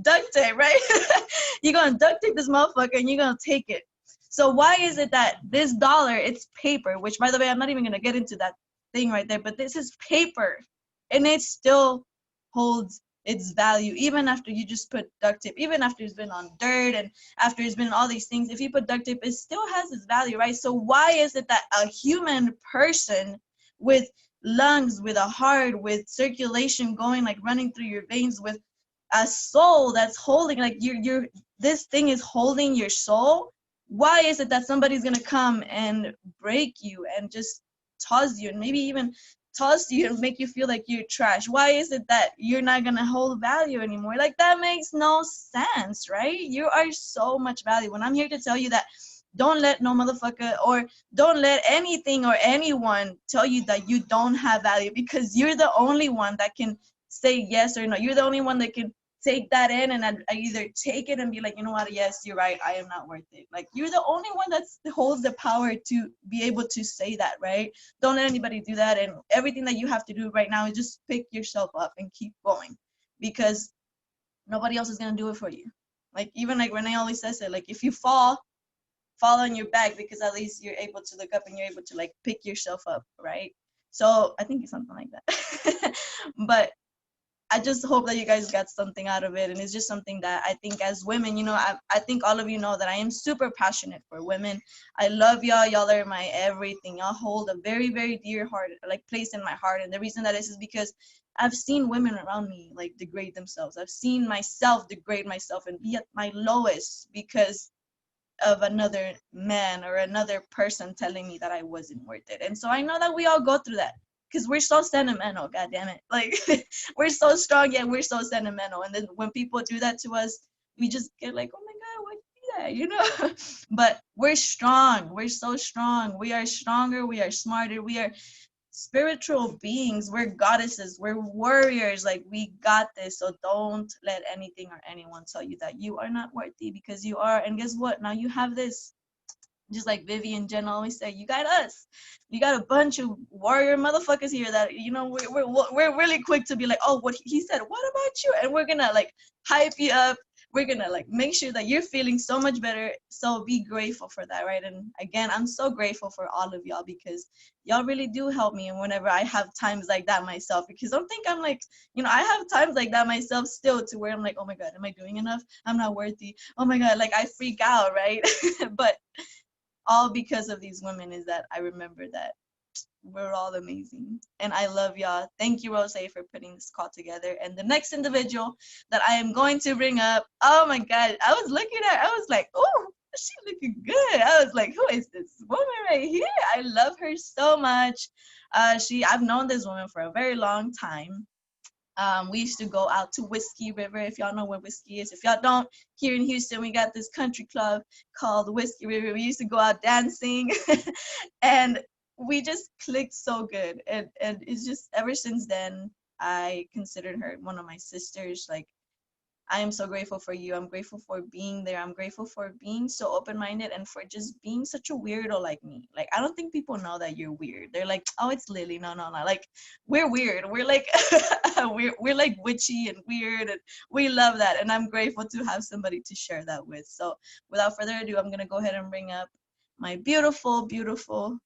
Duct tape, right? You're going to duct tape this motherfucker and you're going to take it. So why is it that this dollar, it's paper, which, by the way, I'm not even going to get into that thing right there, but this is paper, and it still holds its value even after you just put duct tape, even after it's been on dirt and after it's been on all these things. If you put duct tape, it still has its value, right? So why is it that a human person with lungs, with a heart, with circulation going, like running through your veins, with a soul that's holding, like you're this thing is holding your soul, why is it that somebody's gonna come and break you and just toss you and maybe even toss you and make you feel like you're trash? Why is it that you're not gonna hold value anymore? Like, that makes no sense, right? You are so much value. And I'm here to tell you that don't let no motherfucker or don't let anything or anyone tell you that you don't have value, because you're the only one that can say yes or no. You're the only one that can take that in and I either take it and be like, you know what, yes, you're right, I am not worth it. Like, you're the only one that holds the power to be able to say that, right? Don't let anybody do that. And everything that you have to do right now is just pick yourself up and keep going, because nobody else is going to do it for you. Like, even like Renee always says it, like, if you fall on your back, because at least you're able to look up and you're able to like pick yourself up, right? So I think it's something like that. But I just hope that you guys got something out of it. And it's just something that I think as women, I think all of you know that I am super passionate for women. I love y'all. Y'all are my everything. Y'all hold a very, very dear heart, like place in my heart. And the reason that is because I've seen women around me like degrade themselves. I've seen myself degrade myself and be at my lowest because of another man or another person telling me that I wasn't worth it. And so I know that we all go through that, because we're so sentimental, god damn it. Like, we're so strong, yet we're so sentimental. And then when people do that to us, we just get like, oh my god, what did that, But we're strong. We're so strong. We are stronger. We are smarter. We are spiritual beings. We're goddesses. We're warriors. Like, we got this. So don't let anything or anyone tell you that you are not worthy, because you are. And guess what? Now you have this. Just like Vivi and Jen always say, you got us. You got a bunch of warrior motherfuckers here that, we're really quick to be like, oh, what he said, what about you? And we're gonna like hype you up. We're gonna like make sure that you're feeling so much better. So be grateful for that, right? And again, I'm so grateful for all of y'all, because y'all really do help me. And whenever I have times like that myself, because don't think I'm like, I have times like that myself still, to where I'm like, oh my god, am I doing enough? I'm not worthy. Oh my god, like I freak out, right? But all because of these women is that I remember that we're all amazing. And I love y'all. Thank you, Rose, for putting this call together. And the next individual that I am going to bring up, oh my god, I was looking at her, I was like, oh, she's looking good. I was like, who is this woman right here? I love her so much. I've known this woman for a very long time. We used to go out to Whiskey River, if y'all know where Whiskey is. If y'all don't, here in Houston, we got this country club called Whiskey River. We used to go out dancing, and we just clicked so good. And it's just, ever since then, I considered her one of my sisters. Like, I am so grateful for you. I'm grateful for being there. I'm grateful for being so open-minded and for just being such a weirdo like me. Like, I don't think people know that you're weird. They're like, oh, it's Lily. No, no, no. Like, we're weird. We're like, we're like witchy and weird, and we love that. And I'm grateful to have somebody to share that with. So without further ado, I'm going to go ahead and bring up my beautiful, beautiful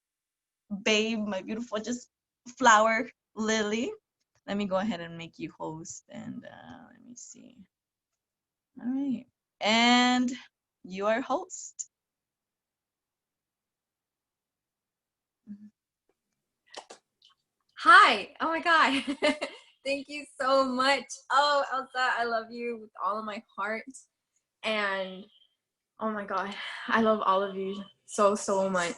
babe, my beautiful just flower, Lily. Let me go ahead and make you host, and let me see. All right, and you are host. Hi. Oh my God. Thank you so much. Oh, Elsa, I love you with all of my heart. And oh my God, I love all of you so, so much.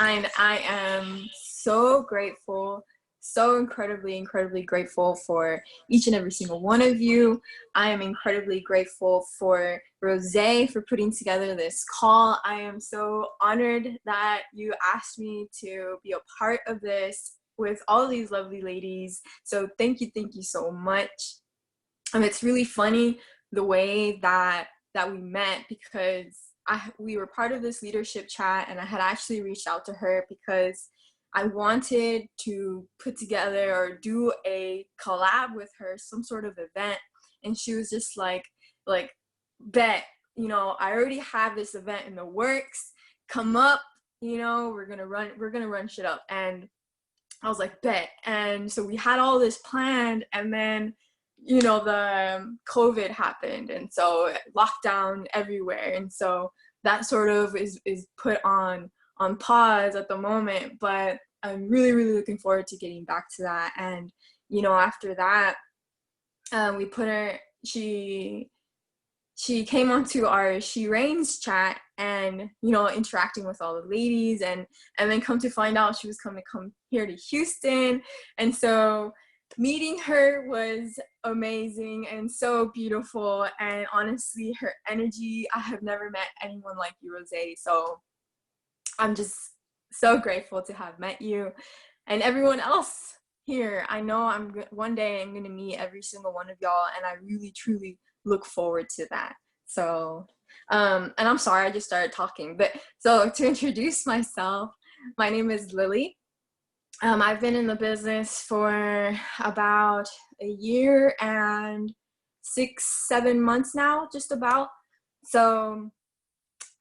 And I am so grateful, so incredibly, incredibly grateful for each and every single one of you. I am incredibly grateful for Rose for putting together this call. I am so honored that you asked me to be a part of this with all these lovely ladies. So thank you so much. It's really funny the way that we met, because we were part of this leadership chat, and I had actually reached out to her because I wanted to put together or do a collab with her, some sort of event. And she was just like, bet, you know, I already have this event in the works. Come up, you know, we're gonna run shit up. And I was like, bet. And so we had all this planned, and then, you know, the COVID happened, and so lockdown everywhere. And so that sort of is put on pause at the moment, but I'm really, really looking forward to getting back to that. And, you know, after that, we put her, she came onto our She Reigns chat, and, you know, interacting with all the ladies, and then come to find out she was come here to Houston. And so meeting her was amazing and so beautiful. And honestly, her energy, I have never met anyone like you, Rose. So I'm just so grateful to have met you and everyone else here. I know one day I'm going to meet every single one of y'all, and I really, truly look forward to that. So, and I'm sorry, I just started talking, but so to introduce myself, my name is Lily. I've been in the business for about a year and 6-7 months now, just about. So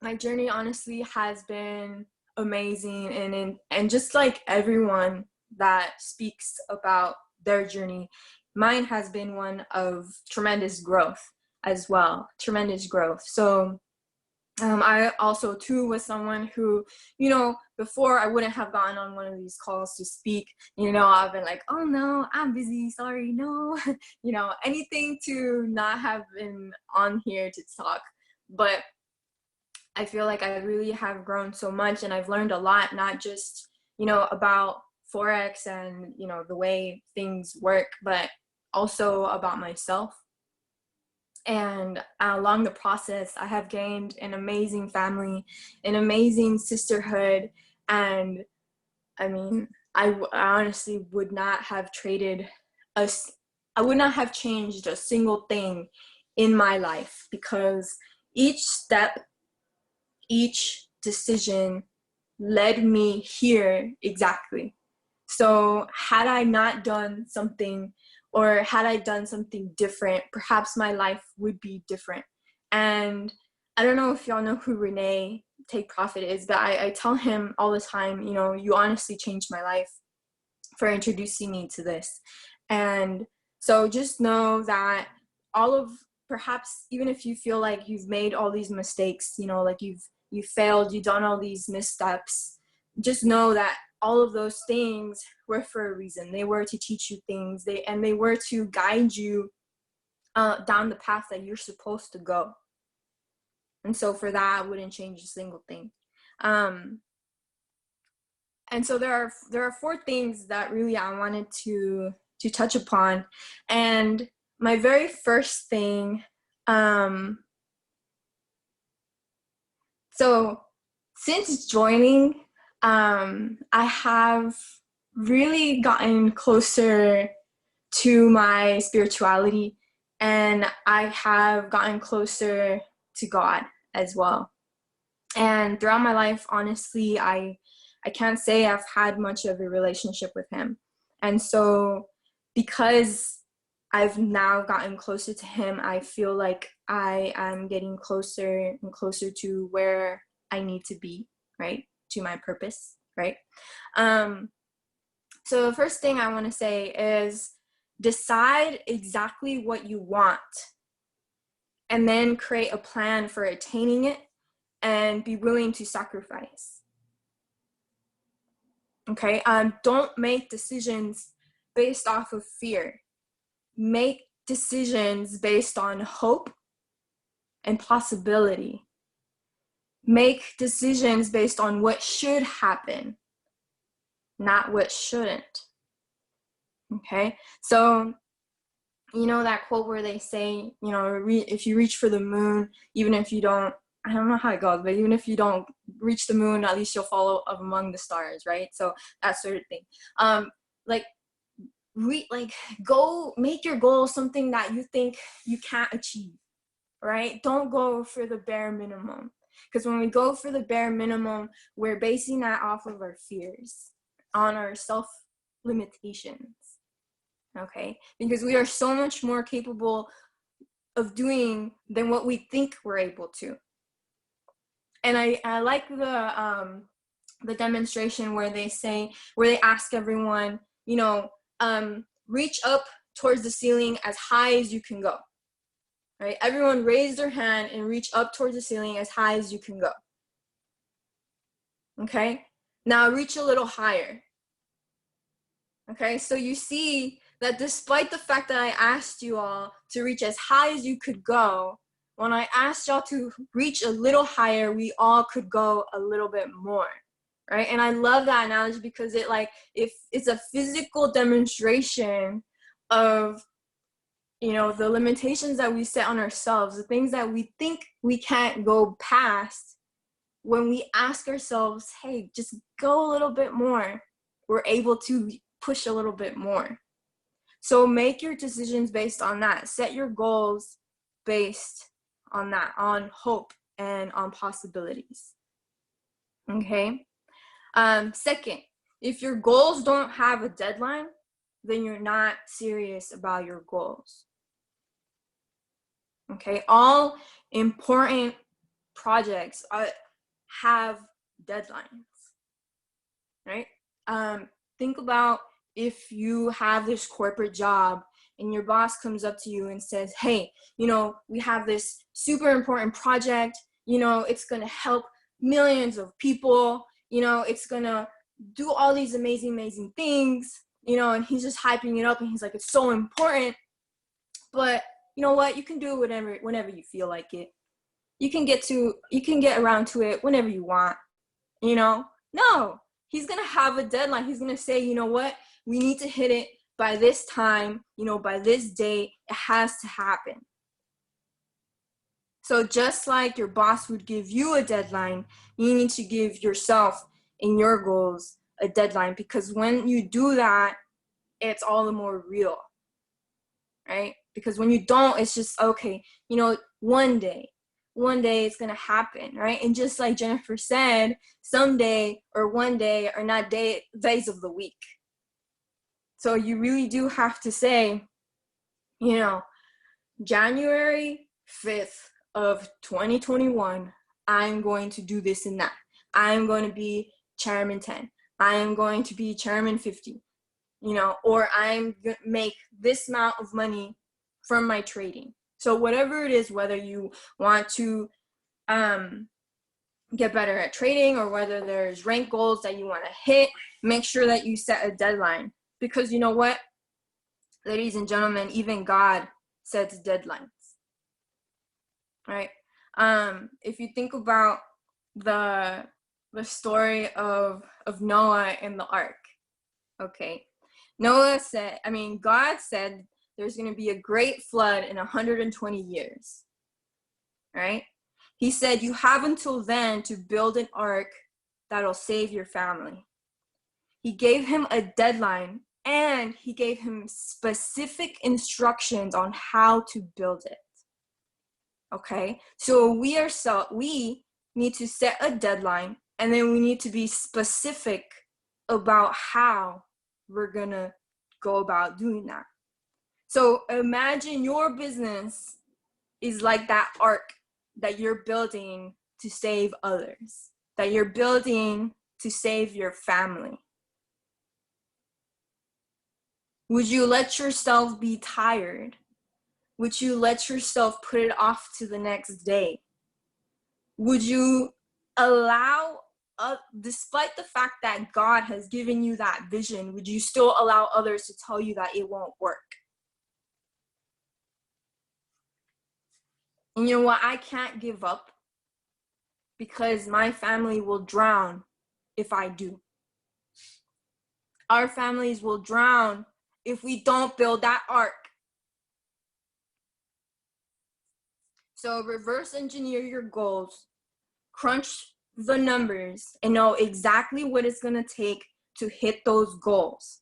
my journey honestly has been amazing, and just like everyone that speaks about their journey, mine has been one of tremendous growth as well, tremendous growth. So I also too was someone who, you know, before I wouldn't have gotten on one of these calls to speak. You know, I've been like, oh no, I'm busy, sorry, no, you know, anything to not have been on here to talk. But I feel like I really have grown so much, and I've learned a lot, not just, you know, about Forex and, you know, the way things work, but also about myself. And along the process, I have gained an amazing family, an amazing sisterhood. And I mean, I honestly would not have I would not have changed a single thing in my life, because each step, each decision led me here exactly. So had I not done something, or had I done something different, perhaps my life would be different. And I don't know if y'all know who Renee Take Profit is, but I tell him all the time, you know, you honestly changed my life for introducing me to this. And so just know that perhaps even if you feel like you've made all these mistakes, you know, like you've failed, you've done all these missteps, just know that all of those things were for a reason. They were to teach you things, they were to guide you down the path that you're supposed to go. And so for that, I wouldn't change a single thing. And so there are 4 things that really I wanted to touch upon. And my very first thing, so since joining, I have really gotten closer to my spirituality, and I have gotten closer to God as well. And throughout my life, honestly, I can't say I've had much of a relationship with him. And so because I've now gotten closer to him, I feel like I am getting closer and closer to where I need to be, right? To my purpose, right? So the first thing I want to say is decide exactly what you want and then create a plan for attaining it and be willing to sacrifice. Okay, don't make decisions based off of fear. Make decisions based on hope and possibility. Make decisions based on what should happen, not what shouldn't. Okay, so you know that quote where they say, you know, if you reach for the moon, even if you don't, I don't know how it goes, but even if you don't reach the moon, at least you'll follow among the stars, right? So that sort of thing. Go make your goal something that you think you can't achieve, right? Don't go for the bare minimum, because when we go for the bare minimum, we're basing that off of our fears, on our self-limitations, okay? Because we are so much more capable of doing than what we think we're able to. And I like the demonstration where they ask everyone, you know, reach up towards the ceiling as high as you can go. Right? Everyone raise their hand and reach up towards the ceiling as high as you can go. Okay? Now reach a little higher. Okay? So you see that despite the fact that I asked you all to reach as high as you could go, when I asked y'all to reach a little higher, we all could go a little bit more. Right? And I love that analogy because it's a physical demonstration of, you know, the limitations that we set on ourselves, the things that we think we can't go past. When we ask ourselves, hey, just go a little bit more, we're able to push a little bit more. So make your decisions based on that. Set your goals based on that, on hope and on possibilities. Okay? Second, if your goals don't have a deadline, then you're not serious about your goals. Okay, all important projects have deadlines, right? Think about if you have this corporate job and your boss comes up to you and says, hey, you know, we have this super important project, you know, it's going to help millions of people, you know, it's going to do all these amazing things, you know, and he's just hyping it up and he's like, it's so important, but you know what? You can do it whenever you feel like it. You can get around to it whenever you want, you know? No, he's going to have a deadline. He's going to say, you know what? We need to hit it by this time, you know, by this date. It has to happen. So just like your boss would give you a deadline, you need to give yourself and your goals a deadline, because when you do that, it's all the more real, right? Because when you don't, it's just, okay, you know, one day it's going to happen, right? And just like Jennifer said, someday or one day are not days of the week. So you really do have to say, you know, January 5th of 2021, I'm going to do this and that. I'm going to be chairman 10. I am going to be chairman 50, you know, or I'm going to make this amount of money from my trading. So whatever it is, whether you want to get better at trading or whether there's rank goals that you want to hit, make sure that you set a deadline. Because you know what, ladies and gentlemen, even God sets deadlines, right? If you think about the story of Noah and the ark, okay? God said there's going to be a great flood in 120 years, right? He said, you have until then to build an ark that'll save your family. He gave him a deadline and he gave him specific instructions on how to build it. Okay, so we need to set a deadline, and then we need to be specific about how we're gonna go about doing that. So imagine your business is like that ark that you're building to save others, that you're building to save your family. Would you let yourself be tired? Would you let yourself put it off to the next day? Would you allow, despite the fact that God has given you that vision, would you still allow others to tell you that it won't work? And you know what? I can't give up because my family will drown if I do. Our families will drown if we don't build that ark. So reverse engineer your goals, crunch the numbers, and know exactly what it's going to take to hit those goals.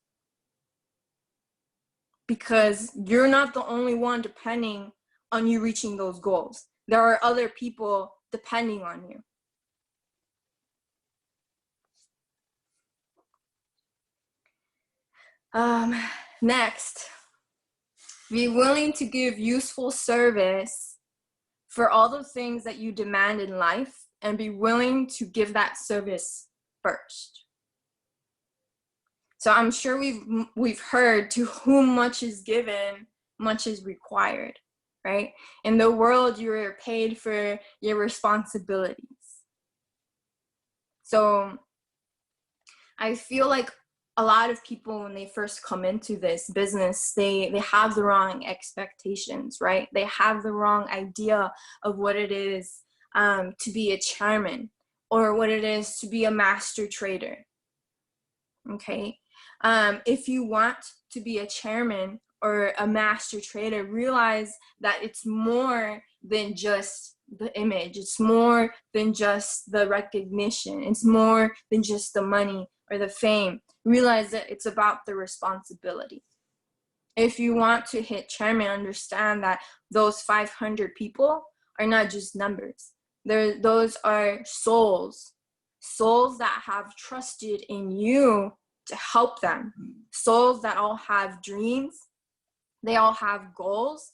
Because you're not the only one depending on you reaching those goals. There are other people depending on you. Next, be willing to give useful service for all the things that you demand in life, and be willing to give that service first. So I'm sure we've heard, to whom much is given, much is required, right? In the world, you're paid for your responsibilities. So I feel like a lot of people, when they first come into this business, they have the wrong expectations, right? They have the wrong idea of what it is to be a chairman, or what it is to be a master trader. Okay, if you want to be a chairman or a master trader, realize that it's more than just the image. It's more than just the recognition. It's more than just the money or the fame. Realize that it's about the responsibility. If you want to hit chairman, understand that those 500 people are not just numbers. Those are souls that have trusted in you to help them. Souls that all have dreams. They all have goals.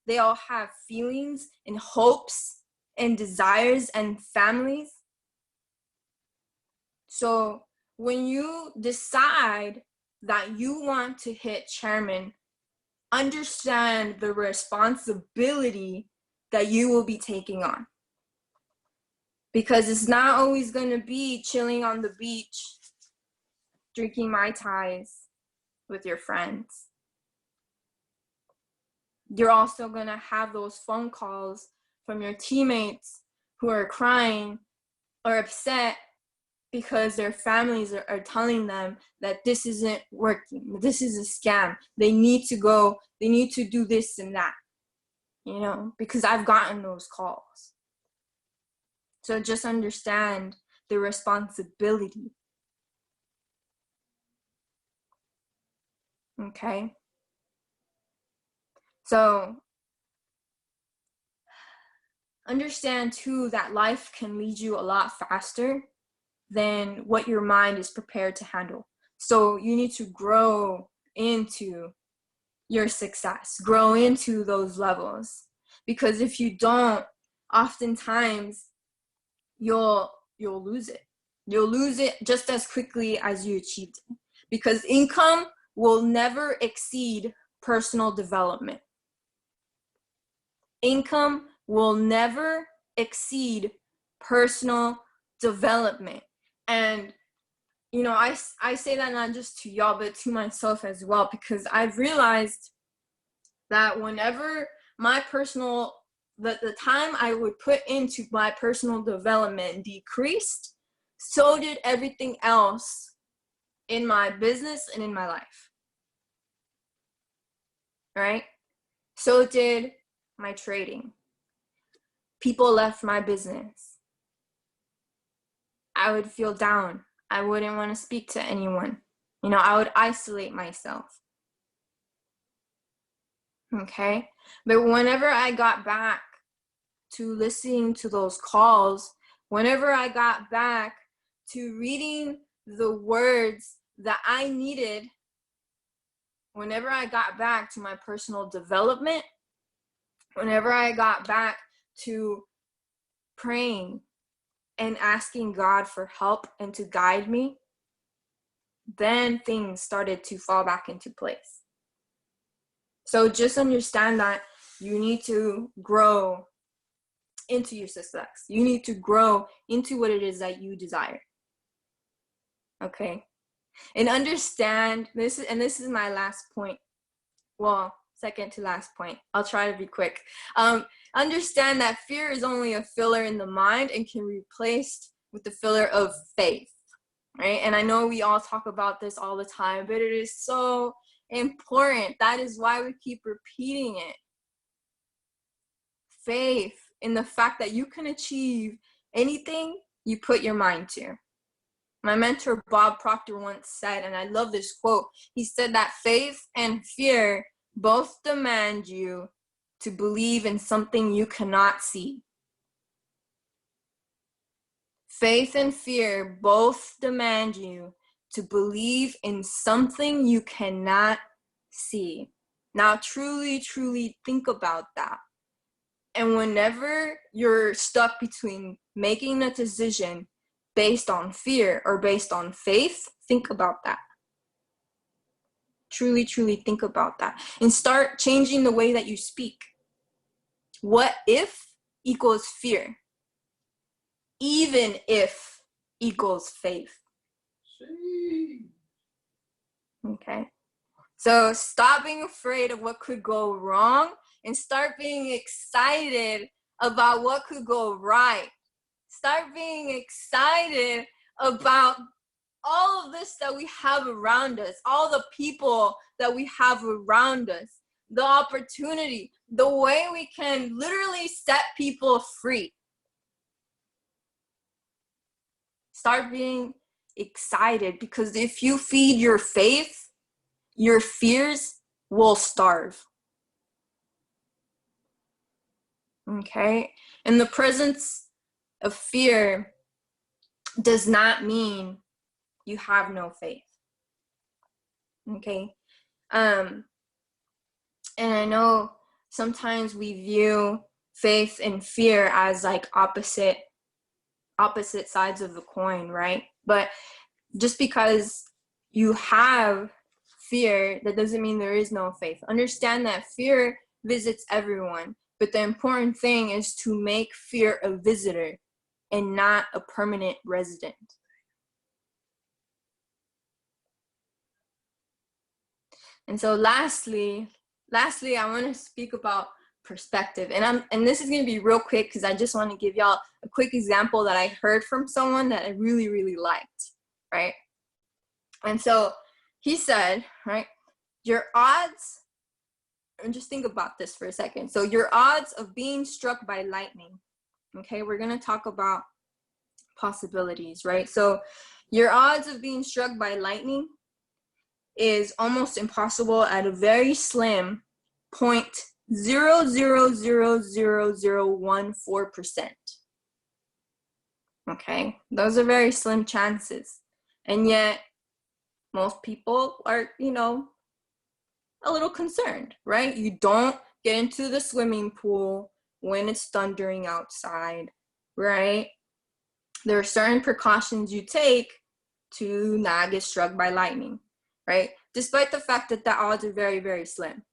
They all have feelings and hopes and desires and families. So when you decide that you want to hit chairman, understand the responsibility that you will be taking on. Because it's not always going to be chilling on the beach, drinking Mai Tais with your friends. You're also going to have those phone calls from your teammates who are crying or upset because their families are telling them that this isn't working, this is a scam. They need to do this and that, you know, because I've gotten those calls. So just understand the responsibility. Okay? So understand too that life can lead you a lot faster than what your mind is prepared to handle. So you need to grow into your success, grow into those levels. Because if you don't, oftentimes you'll lose it. You'll lose it just as quickly as you achieved it. Because income will never exceed personal development. Income will never exceed personal development. And, you know, I say that not just to y'all, but to myself as well, because I've realized that whenever my personal, the time I would put into my personal development decreased, so did everything else in my business and in my life. Right? So did my trading. People left my business. I would feel down. I wouldn't want to speak to anyone, You know, I would isolate myself. Okay? But whenever I got back to listening to those calls, whenever I got back to reading the words that I needed, whenever I got back to my personal development, whenever I got back to praying and asking God for help and to guide me, then things started to fall back into place. So just understand that you need to grow into your success. You need to grow into what it is that you desire. Okay? And understand this, and this is my last point. Well, second to last point. I'll try to be quick. Understand that fear is only a filler in the mind and can be replaced with the filler of faith. Right? And I know we all talk about this all the time, but it is so important. That is why we keep repeating it. Faith in the fact that you can achieve anything you put your mind to. My mentor, Bob Proctor, once said, and I love this quote, he said that faith and fear both demand you to believe in something you cannot see. Faith and fear both demand you to believe in something you cannot see. Now, truly, truly think about that. And whenever you're stuck between making a decision based on fear or based on faith, think about that. Truly, truly think about that. And start changing the way that you speak. What if equals fear? Even if equals faith. Okay? So stop being afraid of what could go wrong and start being excited about what could go right. Start being excited about all of this that we have around us, all the people that we have around us, the opportunity, the way we can literally set people free. Start being excited, because if you feed your faith, your fears will starve. Okay? And the presence of fear does not mean you have no faith. Okay? And I know sometimes we view faith and fear as like opposite sides of the coin, right? But just because you have fear, that doesn't mean there is no faith. Understand that fear visits everyone, but the important thing is to make fear a visitor and not a permanent resident. And so lastly, I want to speak about perspective. And this is going to be real quick, because I just want to give y'all a quick example that I heard from someone that I really, really liked, right? And so he said, right, your odds, and just think about this for a second. So your odds of being struck by lightning, okay, we're going to talk about possibilities, right? So your odds of being struck by lightning is almost impossible at a very slim 0.000014%. Okay, those are very slim chances. And yet most people are, a little concerned, right? You don't get into the swimming pool when it's thundering outside, right? There are certain precautions you take to not get struck by lightning, right? Despite the fact that the odds are very, very slim.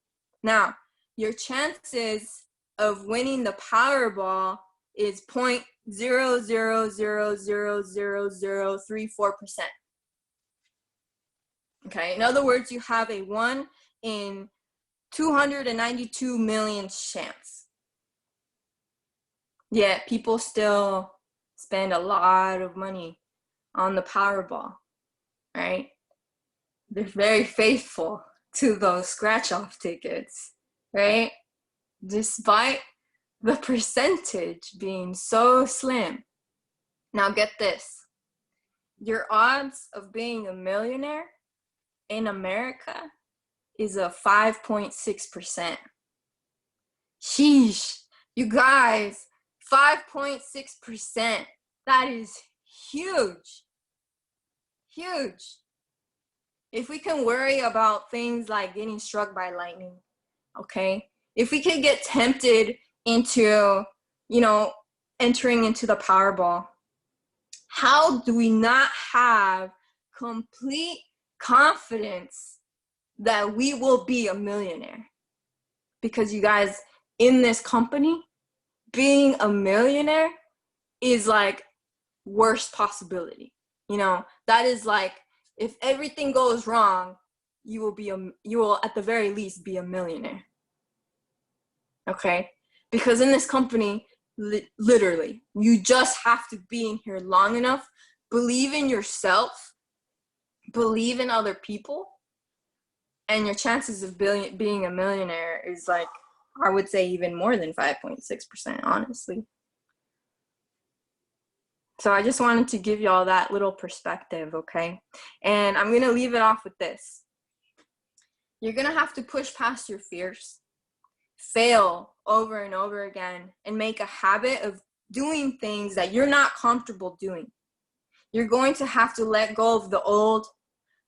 Now, your chances of winning the Powerball is 0.00000034%. Okay, in other words, you have a 1 in 292 million chance. Yet people still spend a lot of money on the Powerball, right? They're very faithful to those scratch-off tickets, right? Despite the percentage being so slim. Now get this. Your odds of being a millionaire in America is a 5.6%. Sheesh. You guys, 5.6%. That is huge. Huge. If we can worry about things like getting struck by lightning, okay? If we can get tempted into, entering into the Powerball, how do we not have complete confidence that we will be a millionaire? Because you guys, in this company, being a millionaire is like worst possibility. That is like, if everything goes wrong, you will at the very least be a millionaire. Okay? Because in this company, literally, you just have to be in here long enough, believe in yourself, believe in other people, and your chances of being a millionaire is like, I would say even more than 5.6%, honestly. So I just wanted to give y'all that little perspective, okay? And I'm going to leave it off with this. You're going to have to push past your fears, fail over and over again, and make a habit of doing things that you're not comfortable doing. You're going to have to let go of the old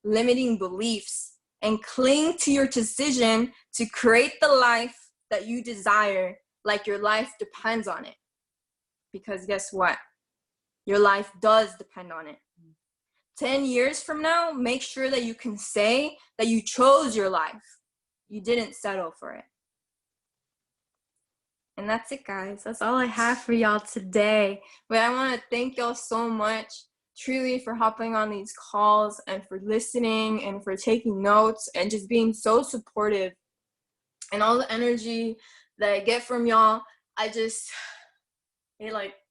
limiting beliefs and cling to your decision to create the life that you desire, like your life depends on it. Because guess what? Your life does depend on it. 10 years from now, make sure that you can say that you chose your life. You didn't settle for it. And that's it, guys. That's all I have for y'all today. But I want to thank y'all so much, truly, for hopping on these calls and for listening and for taking notes and just being so supportive. And all the energy that I get from y'all,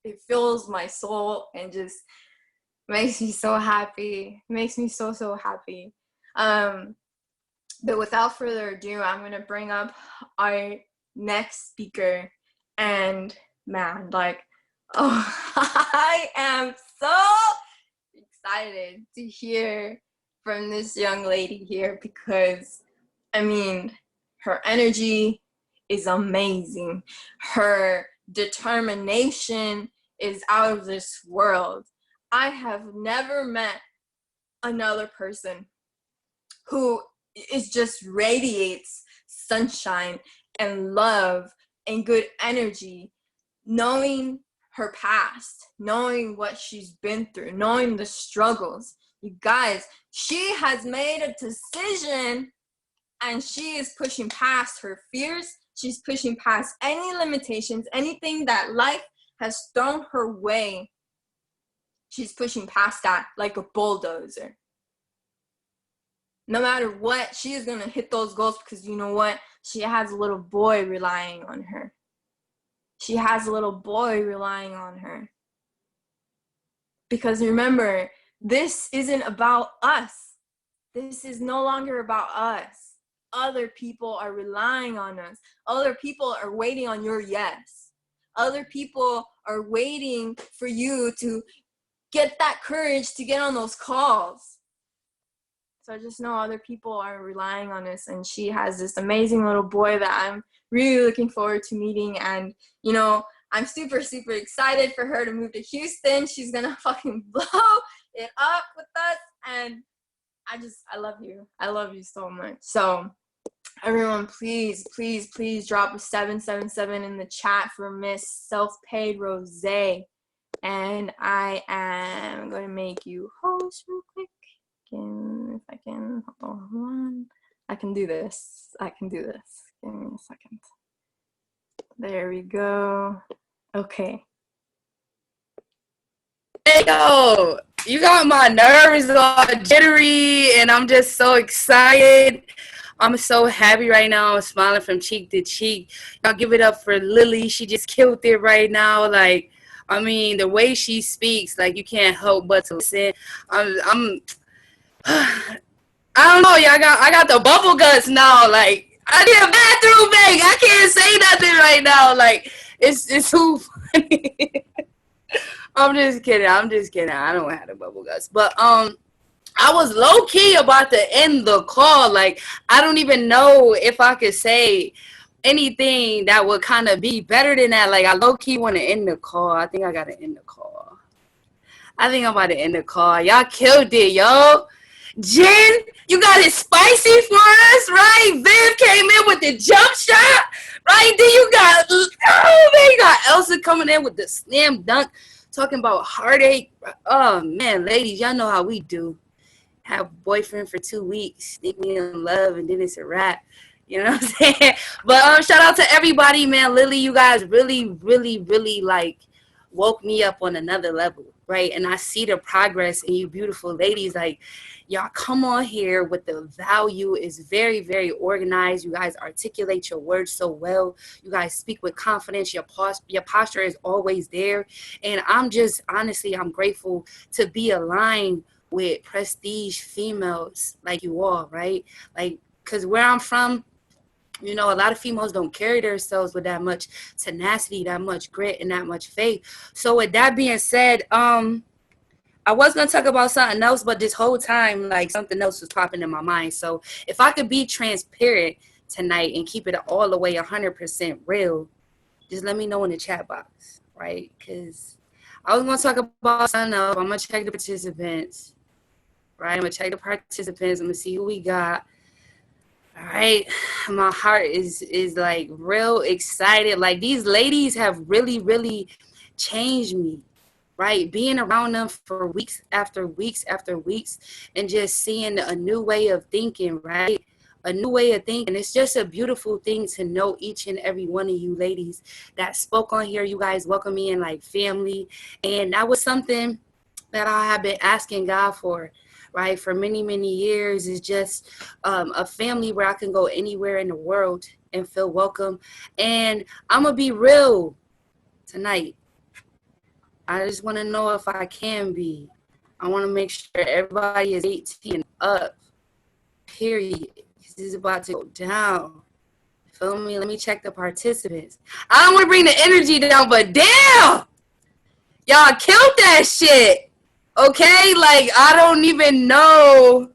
it fills my soul and just makes me so happy. Makes me so, so happy. But without further ado, I'm going to bring up our next speaker. And man, I am so excited to hear from this young lady here because, her energy is amazing. Her determination is out of this world. I have never met another person who just radiates sunshine and love and good energy, knowing her past, knowing what she's been through, knowing the struggles. You guys, she has made a decision and she is pushing past her fears. She's pushing past any limitations, anything that life has thrown her way. She's pushing past that like a bulldozer. No matter what, she is going to hit those goals because you know what? She has a little boy relying on her. She has a little boy relying on her. Because remember, this isn't about us. This is no longer about us. Other people are relying on us. Other people are waiting on your yes. Other people are waiting for you to get that courage to get on those calls. So I just know other people are relying on us, and she has this amazing little boy that I'm really looking forward to meeting. And, I'm super, super excited for her to move to Houston. She's going to fucking blow it up with us. And I love you. I love you so much. So everyone, please, please, please drop a 777 in the chat for Miss Self-Paid Rose. And I am going to make you host real quick. If I can, hold on. I can do this. Give me a second. There we go. Okay. Hey, yo, you got my nerves all jittery, and I'm just so excited. I'm so happy right now. I'm smiling from cheek to cheek. Y'all give it up for Lily. She just killed it right now. The way she speaks, you can't help but to listen. I don't know, y'all. I got the bubble guts now. I need a bathroom break. I can't say nothing right now. It's too funny. I'm just kidding. I don't have the bubble guts. But I was low key about to end the call. Like, I don't even know if I could say anything that would kind of be better than that. Like, I low key want to end the call. I think I gotta end the call. I think I'm about to end the call. Y'all killed it, yo. Jen, you got it spicy for us, right? Viv came in with the jump shot, right? Then you got, oh man, you got Elsa coming in with the slam dunk, talking about heartache. Oh man, ladies, y'all know how we do. Have a boyfriend for 2 weeks, think me in love, and then it's a wrap. You know what I'm saying? But shout out to everybody, man. Lily, you guys really like woke me up on another level, right? And I see the progress in you beautiful ladies. Like, y'all come on here with the value. Is very organized. You guys articulate your words so well. You guys speak with confidence. Your posture is always there. And I'm just, honestly, I'm grateful to be aligned with prestige females like you all, right? Like, because where I'm from, you know, a lot of females don't carry themselves with that much tenacity, that much grit, and that much faith. So with that being said, I was going to talk about something else, but this whole time, like, something else was popping in my mind. So if I could be transparent tonight and keep it all the way 100% real, just let me know in the chat box, right? Because I was going to talk about something else. I'm going to check the participants, right? I'm going to check the participants. I'm going to see who we got. All right, my heart is like real excited. Like, these ladies have really changed me, right? Being around them for weeks after weeks and just seeing a new way of thinking, right? A new way of thinking. It's just a beautiful thing to know each and every one of you ladies that spoke on here. You guys welcome me in like family. And that was something that I have been asking God for, right, for many years. Is just a family where I can go anywhere in the world and feel welcome. And I'm gonna be real tonight. I just want to know if I can be. I want to make sure everybody is 18 and up, period. This is about to go down. Feel me? Let me check the participants. I don't want to bring the energy down, but damn, y'all killed that shit. Okay, like, I don't even know.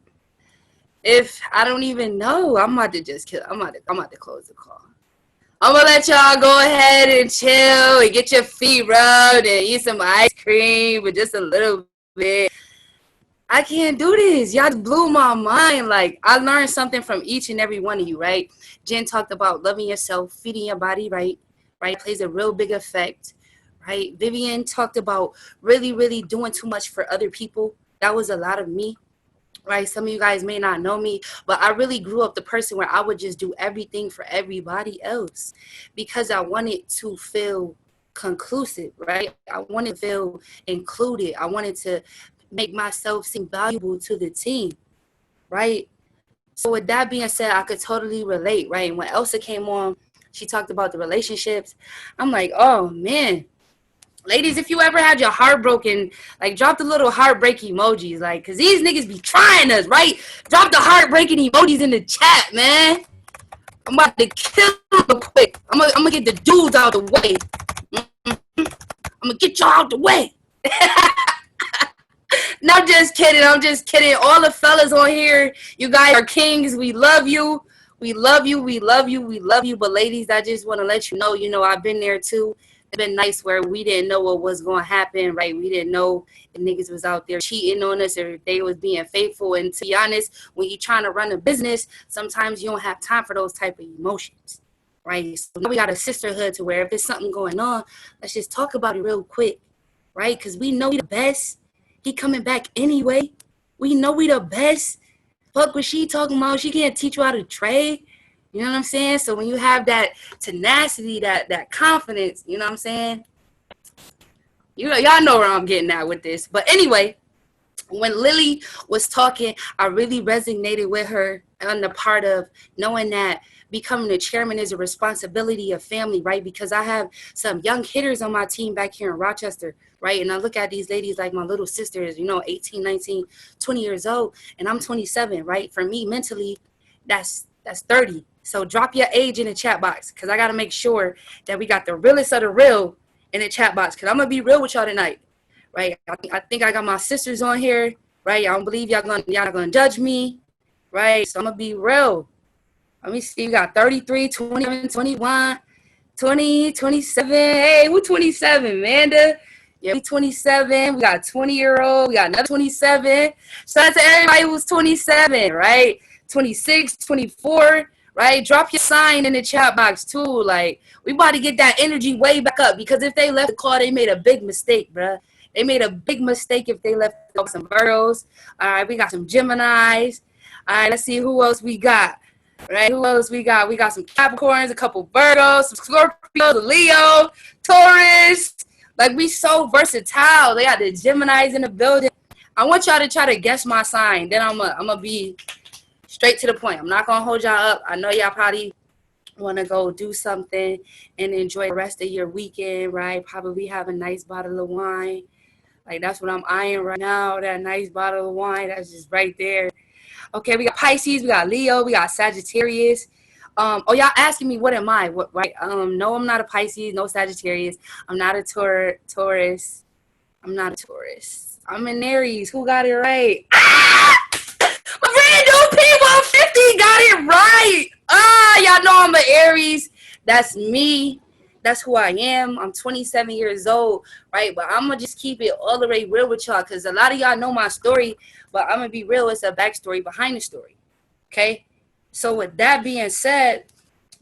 I'm about to just kill. I'm about to close the call. I'm gonna let y'all go ahead and chill and get your feet rubbed and eat some ice cream, but just a little bit. I can't do this. Y'all blew my mind. Like, I learned something from each and every one of you, right? Jen talked about loving yourself, feeding your body right? It plays a real big effect. Right? Vivian talked about really doing too much for other people. That was a lot of me, right? Some of you guys may not know me, but I really grew up the person where I would just do everything for everybody else because I wanted to feel conclusive, right? I wanted to feel included. I wanted to make myself seem valuable to the team, right? So with that being said, I could totally relate, right? And when Elsa came on, she talked about the relationships. I'm like, oh man. Ladies, if you ever had your heart broken, like, drop the little heartbreak emojis, like, because these niggas be trying us, right? Drop the heartbreaking emojis in the chat, man. I'm about to kill them real quick. I'm gonna get the dudes out the way. I'm gonna get y'all out the way. No, I'm just kidding. All the fellas on here, you guys are kings. We love you. But ladies, I just want to let you know, I've been there too. It's been nice where we didn't know what was going to happen, right? We didn't know if niggas was out there cheating on us or if they was being faithful. And to be honest, when you're trying to run a business, sometimes you don't have time for those type of emotions, right? So now we got a sisterhood to where if there's something going on, let's just talk about it real quick, right? Because we know we the best. He coming back anyway. We know we the best. Fuck what she talking about. She can't teach you how to trade. You know what I'm saying? So when you have that tenacity, that confidence, you know what I'm saying? Y'all know where I'm getting at with this. But anyway, when Lily was talking, I really resonated with her on the part of knowing that becoming a chairman is a responsibility of family, right? Because I have some young hitters on my team back here in Rochester, right? And I look at these ladies like my little sisters, 18, 19, 20 years old, and I'm 27, right? For me, mentally, that's 30. So drop your age in the chat box because I got to make sure that we got the realest of the real in the chat box because I'm going to be real with y'all tonight, right? I think I got my sisters on here, right? I don't believe y'all not gonna judge me, right? So I'm gonna be real. Let me see. We got 33, 27, 21, 20, 27. Hey, we're 27, Amanda. Yeah, we 27. We got 20-year-old. We got another 27. Shout out to everybody who's 27, right? 26, 24, right? Drop your sign in the chat box too. Like, we about to get that energy way back up, because if they left the call, they made a big mistake, bruh. They made a big mistake if they left some Virgos. All right, we got some Geminis. All right, let's see who else we got. Right, who else we got? We got some Capricorns, a couple Virgos, some Scorpios, a Leo, Taurus. Like, we so versatile. They got the Geminis in the building. I want y'all to try to guess my sign. Then I'm gonna be straight to the point. I'm not gonna hold y'all up. I know y'all probably want to go do something and enjoy the rest of your weekend, right? Probably have a nice bottle of wine. Like, that's what I'm eyeing right now. That nice bottle of wine. That's just right there. Okay, we got Pisces, we got Leo, we got Sagittarius. Oh, y'all asking me what am I? What, right? No, I'm not a Pisces, no Sagittarius. I'm not a Taurus. I'm not a Taurus. I'm an Aries. Who got it right? Ah! My brand new people 50 got it right. Y'all know I'm an Aries. That's me. That's who I am. I'm 27 years old, right? But I'm going to just keep it all the way real with y'all, because a lot of y'all know my story, but I'm going to be real. It's a backstory behind the story, okay? So with that being said,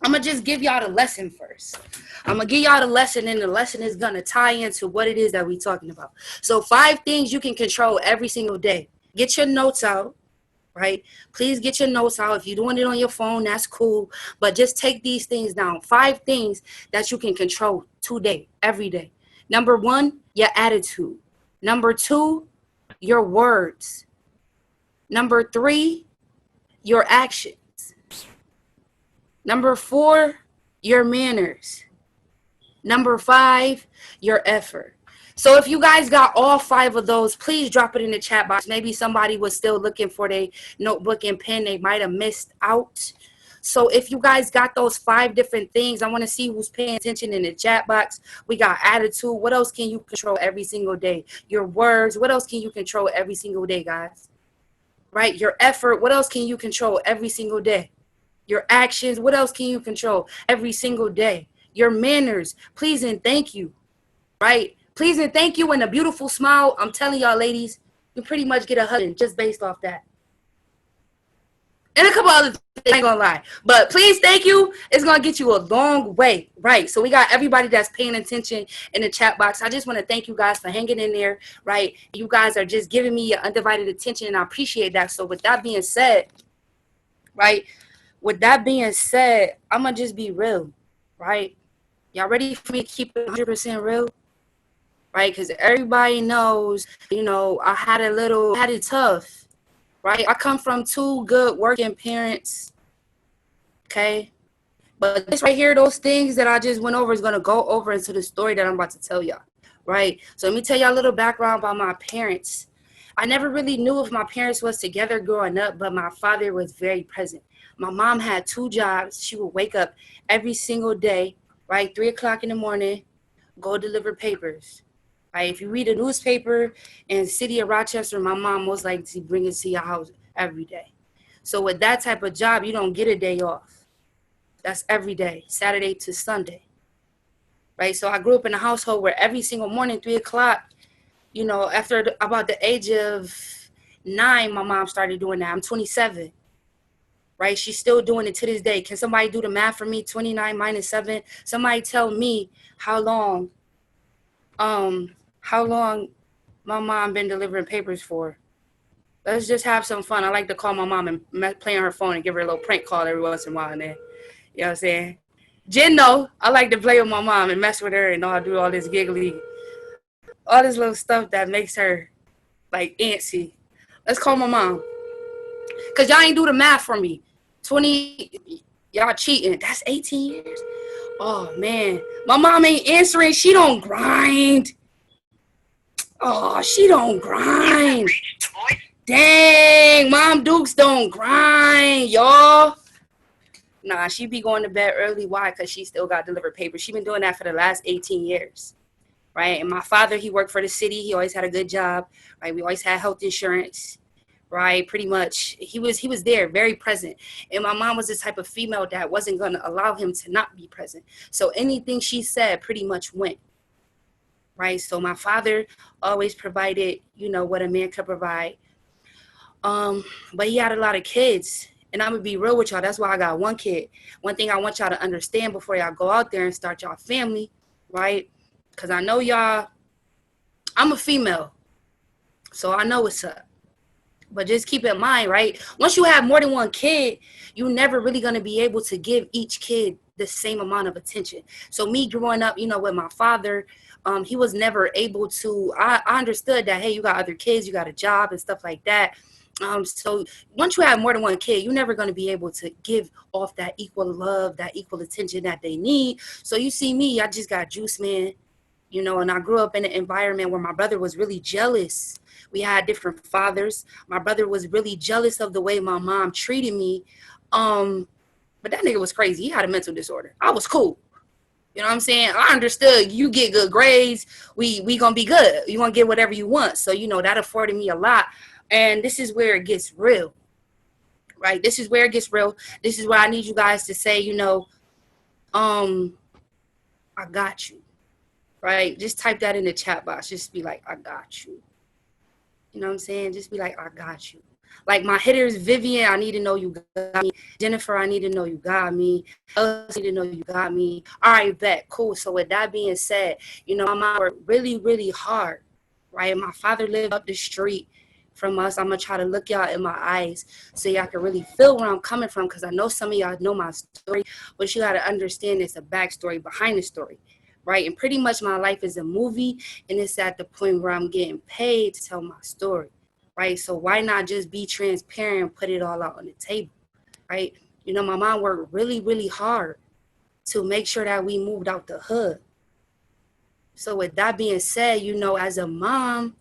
I'm going to just give y'all the lesson first. I'm going to give y'all the lesson, and the lesson is going to tie into what it is that we're talking about. So 5 things you can control every single day. Get your notes out. Right? Please get your notes out. If you're doing it on your phone, that's cool. But just take these things down. 5 things that you can control today, every day. Number 1, your attitude. Number 2, your words. Number 3, your actions. Number 4, your manners. Number 5, your effort. So if you guys got all 5 of those, please drop it in the chat box. Maybe somebody was still looking for their notebook and pen. They might have missed out. So if you guys got those 5 different things, I want to see who's paying attention in the chat box. We got attitude. What else can you control every single day? Your words. What else can you control every single day, guys? Right? Your effort. What else can you control every single day? Your actions. What else can you control every single day? Your manners. Please and thank you. Right? Please and thank you and a beautiful smile. I'm telling y'all, ladies, you pretty much get a husband just based off that. And a couple other things, I ain't gonna lie. But please, thank you. It's gonna get you a long way, right? So we got everybody that's paying attention in the chat box. I just want to thank you guys for hanging in there, right? You guys are just giving me your undivided attention, and I appreciate that. So with that being said, right? With that being said, I'm gonna just be real, right? Y'all ready for me to keep it 100% real? Right, because everybody knows, you know, I had it tough, right? I come from 2 good working parents, okay? But this right here, those things that I just went over is going to go over into the story that I'm about to tell y'all, right? So let me tell y'all a little background about my parents. I never really knew if my parents was together growing up, but my father was very present. My mom had 2 jobs. She would wake up every single day, right, 3 o'clock in the morning, go deliver papers. Right, if you read a newspaper in the city of Rochester, my mom most likely to bring it to your house every day. So with that type of job, you don't get a day off. That's every day, Saturday to Sunday. Right, so I grew up in a household where every single morning, 3 o'clock, you know, after about the age of 9, my mom started doing that. I'm 27. Right, she's still doing it to this day. Can somebody do the math for me? 29 minus 7. Somebody tell me how long my mom been delivering papers for. Let's just have some fun. I like to call my mom and play on her phone and give her a little prank call every once in a while. And then, you know what I'm saying? Jen, no, I like to play with my mom and mess with her and all do all this giggly, all this little stuff that makes her like antsy. Let's call my mom. Because y'all ain't do the math for me. 20, y'all cheating. That's 18 years. Oh, man. My mom ain't answering. She don't grind. Oh, she don't grind. Dang, Mom Dukes don't grind, y'all. Nah, she be going to bed early. Why? Because she still got delivered papers. She been doing that for the last 18 years. right? And my father, he worked for the city. He always had a good job, right? We always had health insurance, right? Pretty much, he was there, very present. And my mom was the type of female that wasn't going to allow him to not be present. So anything she said pretty much went, right? So my father always provided, you know, what a man could provide. But he had a lot of kids. And I'm going to be real with y'all. That's why I got one kid. One thing I want y'all to understand before y'all go out there and start y'all family, right? Because I know y'all, I'm a female, so I know what's up. But just keep in mind, right? Once you have more than one kid, you're never really going to be able to give each kid the same amount of attention. So me growing up, you know, with my father, he was never able to, I understood that, hey, you got other kids, you got a job and stuff like that. So once you have more than one kid, you're never going to be able to give off that equal love, that equal attention that they need. So you see me, I just got juice, man, you know, and I grew up in an environment where my brother was really jealous. We had different fathers. My brother was really jealous of the way my mom treated me. But that nigga was crazy. He had a mental disorder. I was cool. You know what I'm saying? I understood you get good grades. We gonna be good. You gonna get whatever you want. So, you know, that afforded me a lot. And this is where it gets real, right? This is where it gets real. This is where I need you guys to say, you know, I got you, right? Just type that in the chat box. Just be like, I got you. You know what I'm saying? Just be like, I got you. Like my hitters, Vivian, I need to know you got me. Jennifer, I need to know you got me. I need to know you got me. All right, bet. Cool. So with that being said, you know, my mom worked really, really hard, right? My father lived up the street from us. I'm going to try to look y'all in my eyes so y'all can really feel where I'm coming from, because I know some of y'all know my story, but you got to understand there's a backstory behind the story, right? And pretty much my life is a movie, and it's at the point where I'm getting paid to tell my story, right? So why not just be transparent and put it all out on the table, right? You know, my mom worked really, really hard to make sure that we moved out the hood. So with that being said, you know, as a mom,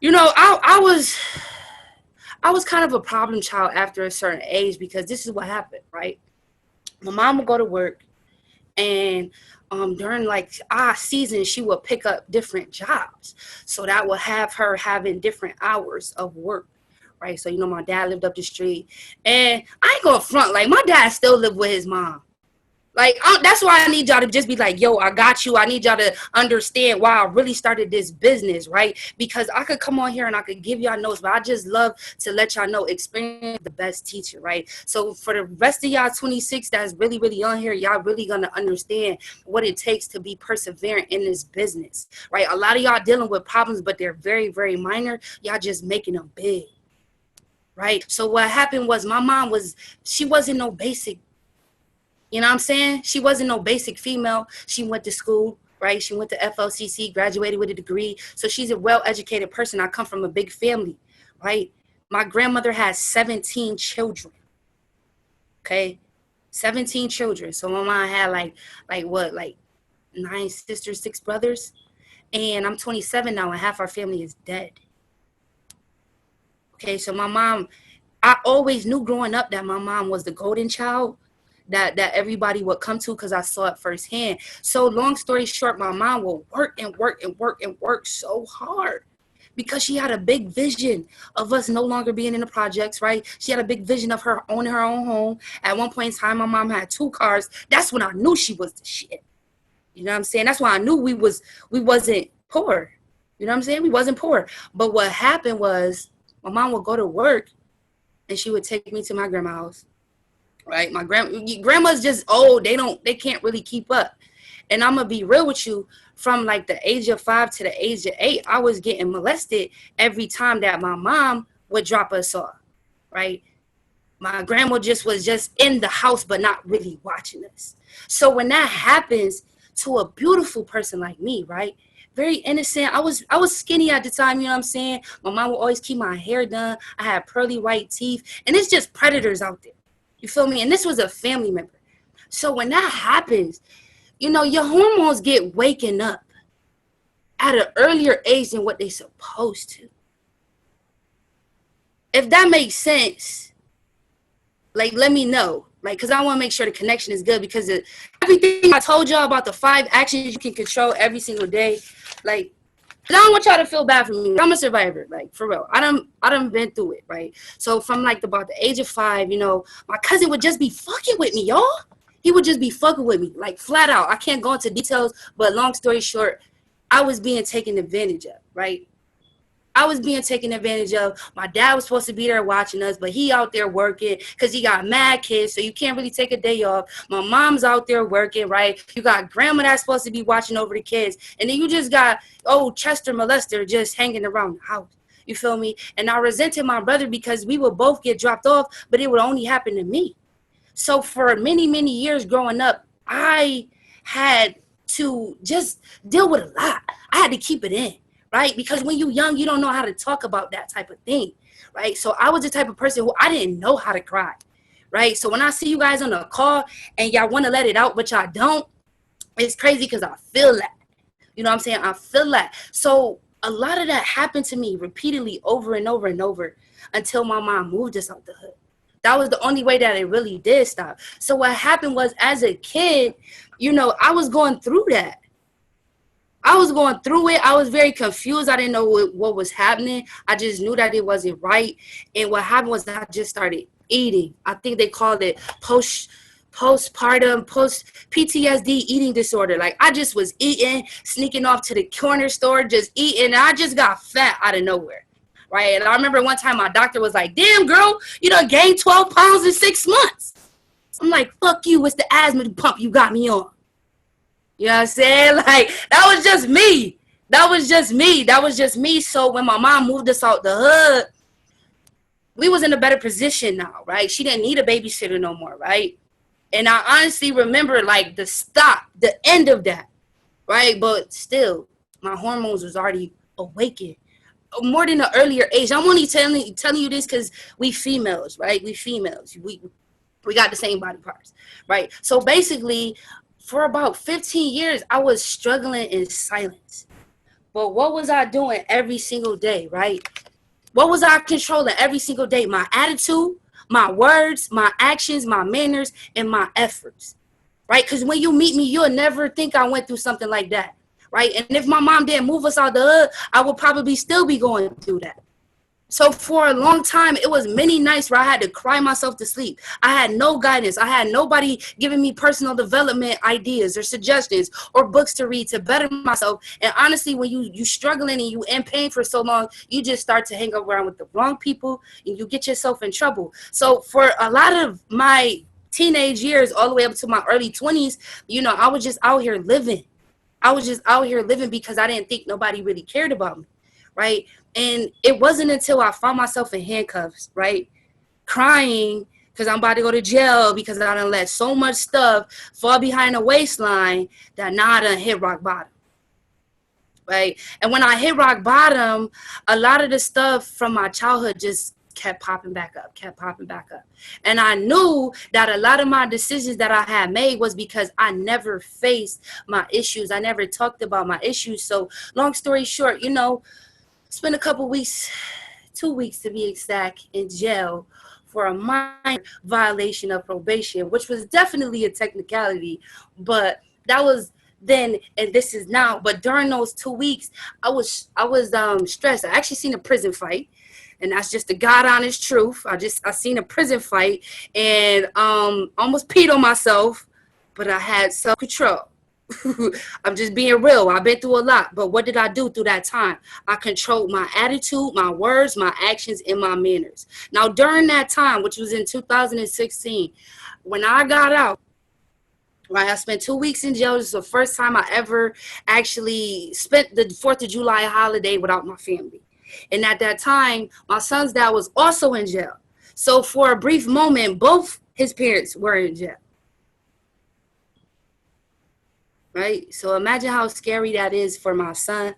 you know, I was kind of a problem child after a certain age, because this is what happened, right? My mom would go to work, and during like season, she would pick up different jobs. So that would have her having different hours of work, right? So, you know, my dad lived up the street, and I ain't gonna front, like my dad still lived with his mom. Like, that's why I need y'all to just be like, yo, I got you. I need y'all to understand why I really started this business, right? Because I could come on here and I could give y'all notes, but I just love to let y'all know experience the best teacher, right? So for the rest of y'all 26 that's really, really on here, y'all really going to understand what it takes to be perseverant in this business, right? A lot of y'all dealing with problems, but they're very, very minor. Y'all just making them big, right? So what happened was my mom she wasn't no basic. You know what I'm saying? She wasn't no basic female. She went to school, right? She went to FLCC, graduated with a degree. So she's a well-educated person. I come from a big family, right? My grandmother has 17 children, okay? 17 children. So my mom had like 9 sisters, 6 brothers. And I'm 27 now, and half our family is dead. Okay, so my mom, I always knew growing up that my mom was the golden child that everybody would come to, because I saw it firsthand. So long story short, my mom will work and work and work and work so hard, because she had a big vision of us no longer being in the projects, right? She had a big vision of her owning her own home. At one point in time, my mom had 2 cars. That's when I knew she was the shit. You know what I'm saying? That's why I knew we wasn't poor. You know what I'm saying? We wasn't poor. But what happened was my mom would go to work, and she would take me to my grandma's house. Right, my grandma's just old. They can't really keep up. And I'm gonna be real with you. From like the age of 5 to the age of 8, I was getting molested every time that my mom would drop us off. Right, my grandma was just in the house, but not really watching us. So when that happens to a beautiful person like me, right? Very innocent. I was skinny at the time, you know what I'm saying? My mom would always keep my hair done. I had pearly white teeth, and it's just predators out there. You feel me? And this was a family member. So when that happens, you know, your hormones get waking up at an earlier age than what they supposed to. If that makes sense, like, let me know. Like, because I want to make sure the connection is good, because everything I told y'all about the 5 actions you can control every single day, like, I don't want y'all to feel bad for me. I'm a survivor, like, for real. I done been through it, right? So from like about the age of 5, you know, my cousin would just be fucking with me, y'all. He would just be fucking with me, like, flat out. I can't go into details, but long story short, I was being taken advantage of, right? I was being taken advantage of. My dad was supposed to be there watching us, but he out there working because he got mad kids, so you can't really take a day off. My mom's out there working, right? You got grandma that's supposed to be watching over the kids, and then you just got old Chester molester just hanging around the house. You feel me? And I resented my brother because we would both get dropped off, but it would only happen to me. So for many, many years growing up, I had to just deal with a lot. I had to keep it in. Right? Because when you're young, you don't know how to talk about that type of thing, right? So I was the type of person who I didn't know how to cry, right? So when I see you guys on a call and y'all want to let it out, but y'all don't, it's crazy because I feel that. You know what I'm saying? I feel that. So a lot of that happened to me repeatedly over and over and over until my mom moved us out the hood. That was the only way that it really did stop. So what happened was, as a kid, you know, I was going through that. I was going through it. I was very confused. I didn't know what was happening. I just knew that it wasn't right. And what happened was I just started eating. I think they called it postpartum, PTSD eating disorder. Like, I just was eating, sneaking off to the corner store, just eating. And I just got fat out of nowhere. Right. And I remember one time my doctor was like, damn, girl, you done gained 12 pounds in 6 months. I'm like, fuck you. It's the asthma pump you got me on. You know what I'm saying? Like, that was just me. That was just me. That was just me. So when my mom moved us out the hood, we was in a better position now, right? She didn't need a babysitter no more, right? And I honestly remember, like, the end of that, right? But still, my hormones was already awakened. More than an earlier age. I'm only telling you this because we females, right? We females. We got the same body parts, right? So basically, for about 15 years, I was struggling in silence. But what was I doing every single day, right? What was I controlling every single day? My attitude, my words, my actions, my manners, and my efforts, right? Because when you meet me, you'll never think I went through something like that, right? And if my mom didn't move us out the hood, I would probably still be going through that. So for a long time, it was many nights where I had to cry myself to sleep. I had no guidance. I had nobody giving me personal development ideas or suggestions or books to read to better myself. And honestly, when you struggling and you in pain for so long, you just start to hang around with the wrong people and you get yourself in trouble. So for a lot of my teenage years, all the way up to my early 20s, you know, I was just out here living. I was just out here living because I didn't think nobody really cared about me, right? And it wasn't until I found myself in handcuffs, right, crying because I'm about to go to jail because I done let so much stuff fall behind the waistline that now I done hit rock bottom, right? And when I hit rock bottom, a lot of the stuff from my childhood just kept popping back up. And I knew that a lot of my decisions that I had made was because I never faced my issues. I never talked about my issues. So long story short, you know, spent a couple weeks, 2 weeks to be exact, in jail for a minor violation of probation, which was definitely a technicality, but that was then and this is now. But during those 2 weeks, I was stressed. I actually seen a prison fight, and that's just the God honest truth. I seen a prison fight and almost peed on myself, but I had self-control. I'm just being real. I've been through a lot, but what did I do through that time? I controlled my attitude, my words, my actions, and my manners. Now, during that time, which was in 2016, when I got out, right, I spent 2 weeks in jail. This is the first time I ever actually spent the 4th of July holiday without my family. And at that time, my son's dad was also in jail. So for a brief moment, both his parents were in jail. Right? So imagine how scary that is for my son.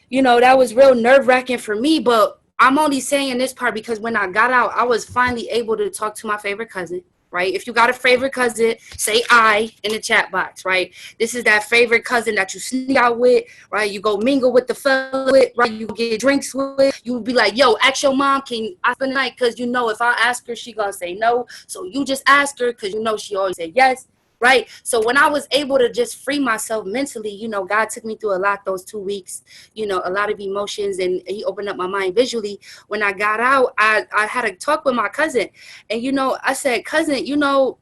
You know, that was real nerve-wracking for me, but I'm only saying this part because when I got out, I was finally able to talk to my favorite cousin. right? If you got a favorite cousin, say I in the chat box, right? This is that favorite cousin that you sneak out with, right? You go mingle with the fella with, right? You get drinks with. You be like, yo, ask your mom, can I spend the night? Because you know if I ask her, she gonna say no. So you just ask her because you know she always say yes, right? So when I was able to just free myself mentally, you know, God took me through a lot those 2 weeks, you know, a lot of emotions, and he opened up my mind visually. When I got out, I had a talk with my cousin, and, you know, I said, cousin, you know,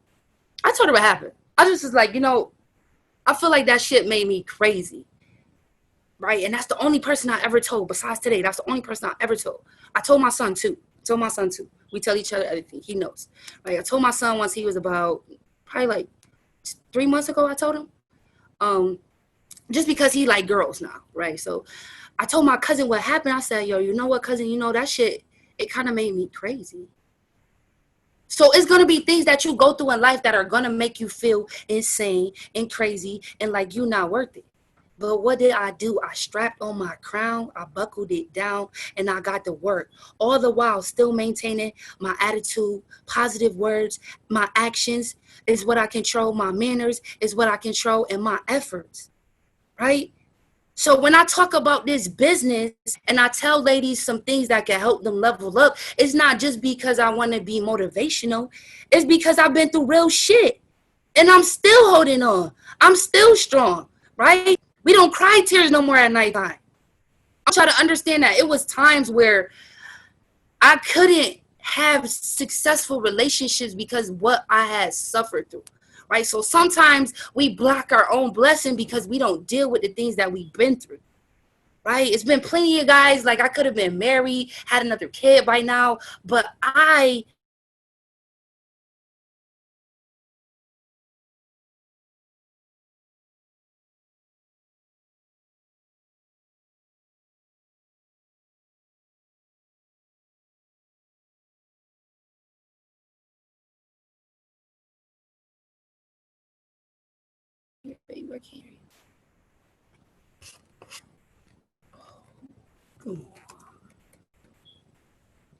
I told her what happened. I just was like, you know, I feel like that shit made me crazy, right? And that's the only person I ever told. Besides today, that's the only person I ever told. I told my son too. We tell each other everything. He knows, right? I told my son once he was about probably like 3 months ago. I told him, just because he like girls now, right? So I told my cousin what happened. I said, yo, you know what, cousin? You know that shit, it kind of made me crazy. So it's going to be things that you go through in life that are going to make you feel insane and crazy and like you're not worth it. But what did I do? I strapped on my crown, I buckled it down, and I got to work. All the while still maintaining my attitude, positive words, my actions is what I control, my manners is what I control, and my efforts, right? So when I talk about this business and I tell ladies some things that can help them level up, it's not just because I want to be motivational. It's because I've been through real shit and I'm still holding on. I'm still strong, right? We don't cry tears no more at nighttime. I'm trying to understand that it was times where I couldn't have successful relationships because what I had suffered through. Right. So sometimes we block our own blessing because we don't deal with the things that we've been through. Right. It's been plenty of guys like I could have been married, had another kid by now, but I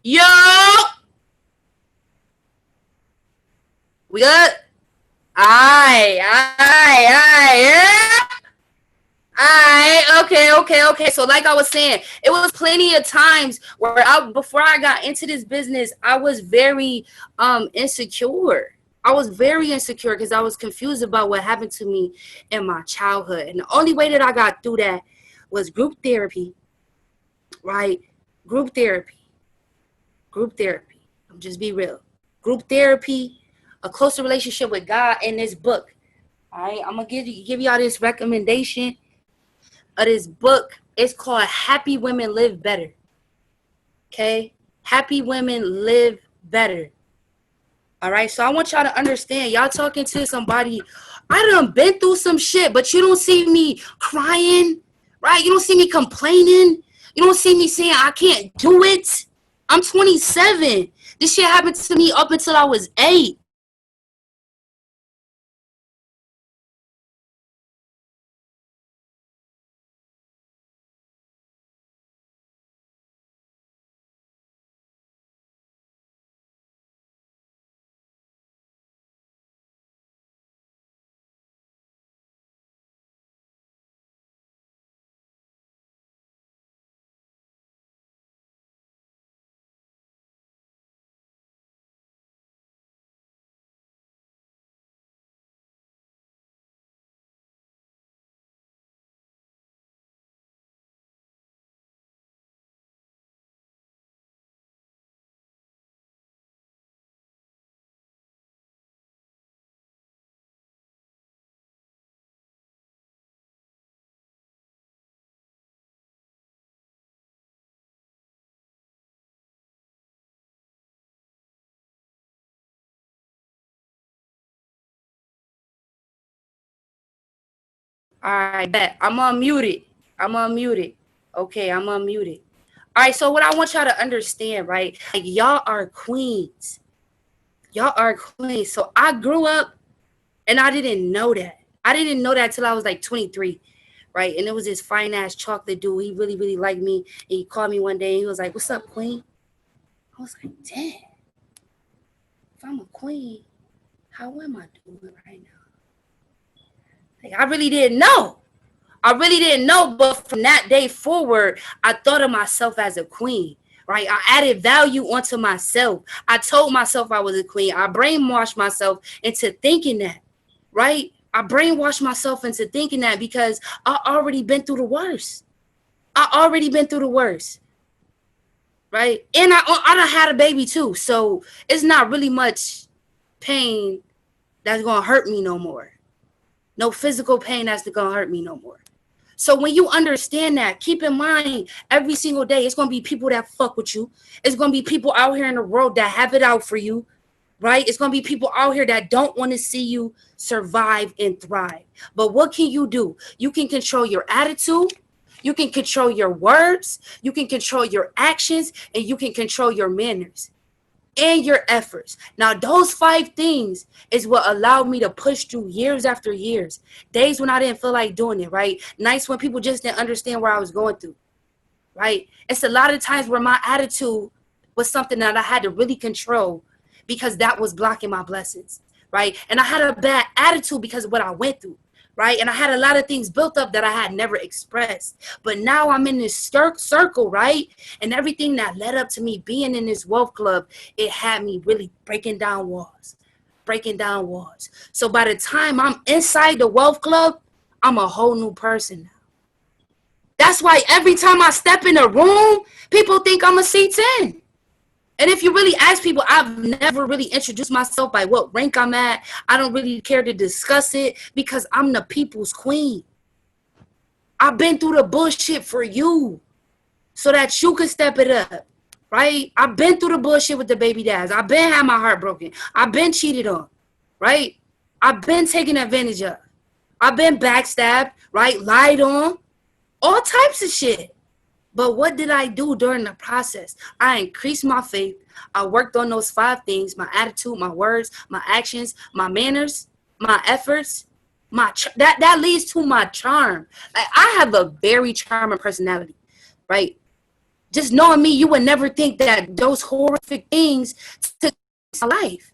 yo, we good? Aye, yeah. Okay. So like I was saying, it was plenty of times where before I got into this business, I was very insecure. I was very insecure because I was confused about what happened to me in my childhood. And the only way that I got through that was group therapy, right? Group therapy. Just be real. Group therapy, a closer relationship with God, in this book. All right, I'm gonna give y'all this recommendation of this book. It's called Happy Women Live Better. Okay? Happy Women Live Better. All right, so I want y'all to understand, y'all talking to somebody, I done been through some shit, but you don't see me crying, right? You don't see me complaining. You don't see me saying I can't do it. I'm 27. This shit happened to me up until I was 8. All right, bet. I'm unmuted. Okay, I'm unmuted. All right, so what I want y'all to understand, right? Like, y'all are queens. So I grew up and I didn't know that. I didn't know that till I was like 23, right? And it was this fine ass chocolate dude. He really, really liked me. And he called me one day and he was like, "What's up, queen?" I was like, "Damn, if I'm a queen, how am I doing right now? Like, I really didn't know. I really didn't know, but from that day forward, I thought of myself as a queen, right? I added value onto myself. I told myself I was a queen. I brainwashed myself into thinking that, right? I brainwashed myself into thinking that because I already been through the worst. I already been through the worst, right? And I done had a baby too, so it's not really much pain that's gonna hurt me no more. No physical pain that's gonna hurt me no more. So when you understand that, keep in mind every single day, it's going to be people that fuck with you. It's going to be people out here in the world that have it out for you, right? It's going to be people out here that don't want to see you survive and thrive. But what can you do? You can control your attitude. You can control your words. You can control your actions, and you can control your manners and your efforts. Now, those 5 things is what allowed me to push through years after years. Days when I didn't feel like doing it, right? Nights when people just didn't understand where I was going through, right? It's a lot of times where my attitude was something that I had to really control because that was blocking my blessings, right? And I had a bad attitude because of what I went through, right? And I had a lot of things built up that I had never expressed. But now I'm in this circle, right? And everything that led up to me being in this wealth club, it had me really breaking down walls. So by the time I'm inside the wealth club, I'm a whole new person now. That's why every time I step in a room, people think I'm a C10. And if you really ask people, I've never really introduced myself by what rank I'm at. I don't really care to discuss it because I'm the people's queen. I've been through the bullshit for you so that you can step it up, right? I've been through the bullshit with the baby dads. I've been had my heart broken. I've been cheated on, right? I've been taken advantage of. I've been backstabbed, right? Lied on, all types of shit. But what did I do during the process? I increased my faith. I worked on those 5 things: my attitude, my words, my actions, my manners, my efforts. That leads to my charm. Like, I have a very charming personality, right? Just knowing me, you would never think that those horrific things took my life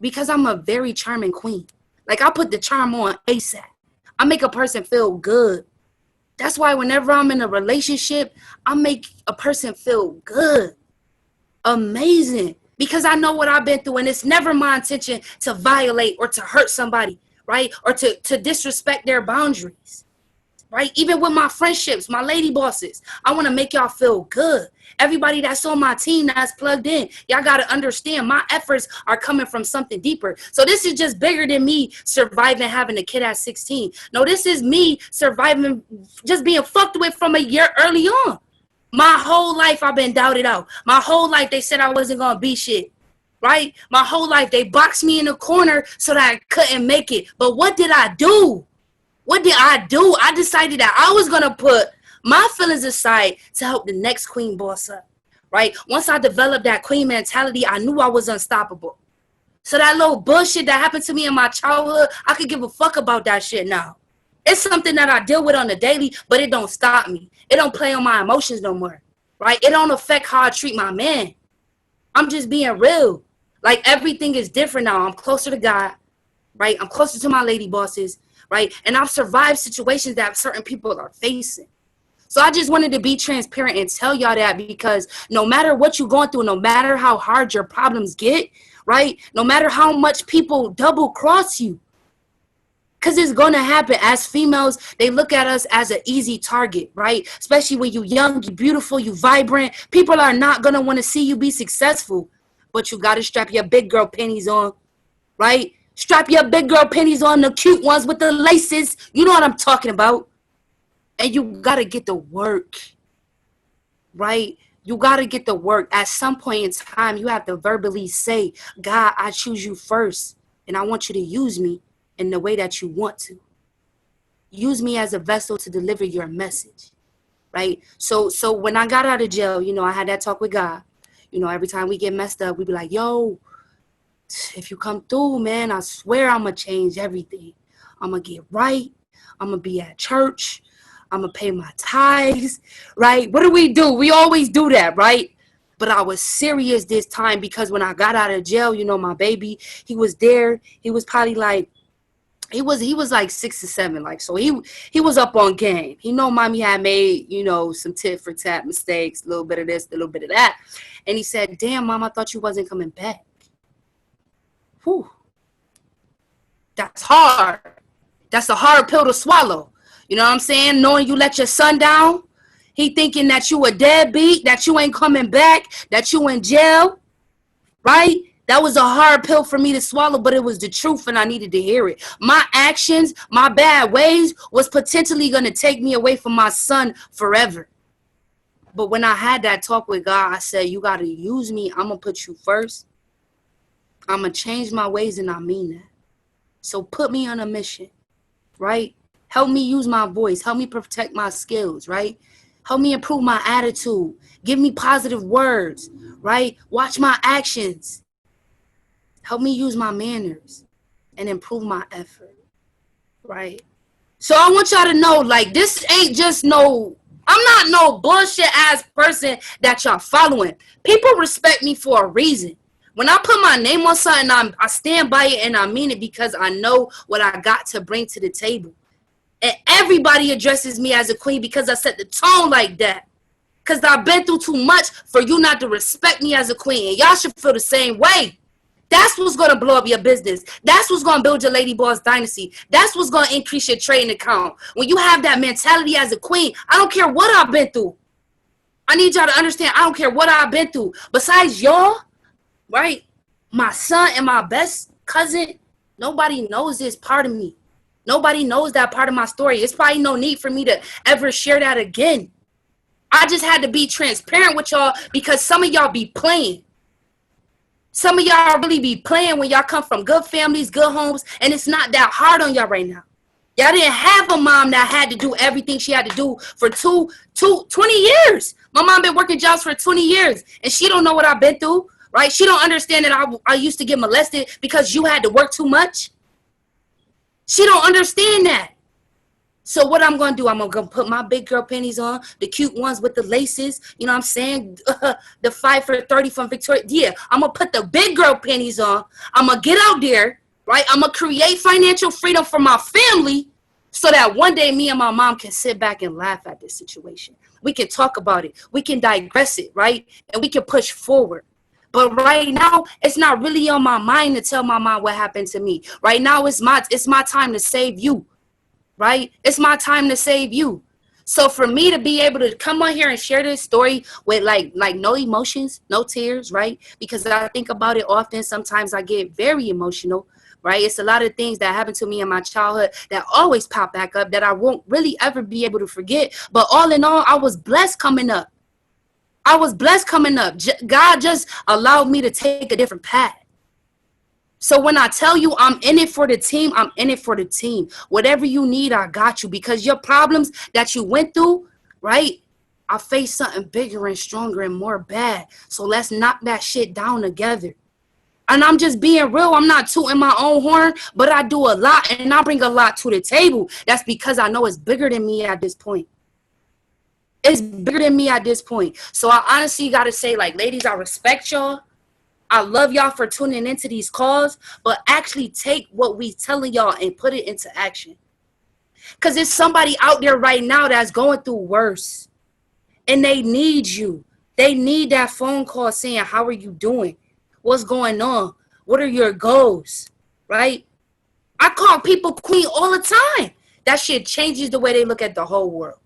because I'm a very charming queen. Like, I put the charm on ASAP. I make a person feel good. That's why whenever I'm in a relationship, I make a person feel good, amazing, because I know what I've been through, and it's never my intention to violate or to hurt somebody, right? Or to disrespect their boundaries, right? Even with my friendships, my lady bosses, I want to make y'all feel good. Everybody that's on my team that's plugged in, y'all got to understand my efforts are coming from something deeper. So this is just bigger than me surviving having a kid at 16. No, this is me surviving just being fucked with from a year early on. My whole life I've been doubted out. My whole life they said I wasn't going to be shit, right? My whole life they boxed me in a corner so that I couldn't make it. But what did I do? What did I do? I decided that I was going to put my feelings aside to help the next queen boss up, right? Once I developed that queen mentality, I knew I was unstoppable. So that little bullshit that happened to me in my childhood, I could give a fuck about that shit now. It's something that I deal with on the daily, but it don't stop me. It don't play on my emotions no more, right? It don't affect how I treat my man. I'm just being real. Like, everything is different now. I'm closer to God, right? I'm closer to my lady bosses, right? And I've survived situations that certain people are facing. So I just wanted to be transparent and tell y'all that, because no matter what you're going through, no matter how hard your problems get, right? No matter how much people double cross you, because it's going to happen. As females, they look at us as an easy target, right? Especially when you're young, you're beautiful, you're vibrant. People are not going to want to see you be successful. But you got to strap your big girl panties on, right? Strap your big girl panties on, the cute ones with the laces. You know what I'm talking about. And you got to get the work, right? You got to get the work. At some point in time, you have to verbally say, God, I choose you first. And I want you to use me in the way that you want to. Use me as a vessel to deliver your message, right? So when I got out of jail, you know, I had that talk with God. You know, every time we get messed up, we be like, yo, if you come through, man, I swear I'm going to change everything. I'm going to get right. I'm going to be at church. I'm going to pay my tithes, right? What do? We always do that, right? But I was serious this time because when I got out of jail, you know, my baby, he was there. He was probably like, he was like 6 or 7, like, so he was up on game. He know mommy had made, you know, some tit for tat mistakes, a little bit of this, a little bit of that. And he said, damn, mom, I thought you wasn't coming back. Whew. That's hard. That's a hard pill to swallow. You know what I'm saying? Knowing you let your son down. He thinking that you a deadbeat, that you ain't coming back, that you in jail, right? That was a hard pill for me to swallow, but it was the truth and I needed to hear it. My actions, my bad ways was potentially going to take me away from my son forever. But when I had that talk with God, I said, you got to use me. I'm going to put you first. I'm going to change my ways, and I mean that. So put me on a mission, right? Help me use my voice. Help me protect my skills, right? Help me improve my attitude. Give me positive words, right? Watch my actions. Help me use my manners and improve my effort, right? So I want y'all to know, like, this ain't just no, I'm not no bullshit ass person that y'all following. People respect me for a reason. When I put my name on something, I stand by it and I mean it because I know what I got to bring to the table. And everybody addresses me as a queen because I set the tone like that. Because I've been through too much for you not to respect me as a queen. And y'all should feel the same way. That's what's going to blow up your business. That's what's going to build your Lady Boss Dynasty. That's what's going to increase your trading account. When you have that mentality as a queen, I don't care what I've been through. I need y'all to understand, I don't care what I've been through. Besides y'all, right, my son and my best cousin, nobody knows this part of me. Nobody knows that part of my story. It's probably no need for me to ever share that again. I just had to be transparent with y'all because some of y'all be playing. Some of y'all really be playing when y'all come from good families, good homes, and it's not that hard on y'all right now. Y'all didn't have a mom that had to do everything she had to do for 20 years. My mom been working jobs for 20 years, and she don't know what I've been through, right? She don't understand that I used to get molested because you had to work too much. She don't understand that. So what I'm going to do, I'm going to put my big girl panties on, the cute ones with the laces, you know what I'm saying? The 5 for 30 from Victoria. Yeah, I'm going to put the big girl panties on. I'm going to get out there, right? I'm going to create financial freedom for my family so that one day me and my mom can sit back and laugh at this situation. We can talk about it. We can digress it, right? And we can push forward. But right now, it's not really on my mind to tell my mom what happened to me. Right now, it's my time to save you, right? It's my time to save you. So for me to be able to come on here and share this story with like no emotions, no tears, right? Because I think about it often. Sometimes I get very emotional, right? It's a lot of things that happened to me in my childhood that always pop back up that I won't really ever be able to forget. But all in all, I was blessed coming up. God just allowed me to take a different path. So when I tell you I'm in it for the team, I'm in it for the team. Whatever you need, I got you. Because your problems that you went through, right? I faced something bigger and stronger and more bad. So let's knock that shit down together. And I'm just being real. I'm not tooting my own horn, but I do a lot and I bring a lot to the table. That's because I know it's bigger than me at this point. It's bigger than me at this point. So I honestly got to say, like, ladies, I respect y'all. I love y'all for tuning into these calls, but actually take what we telling y'all and put it into action. Because there's somebody out there right now that's going through worse. And they need you. They need that phone call saying, how are you doing? What's going on? What are your goals? Right? I call people queen all the time. That shit changes the way they look at the whole world.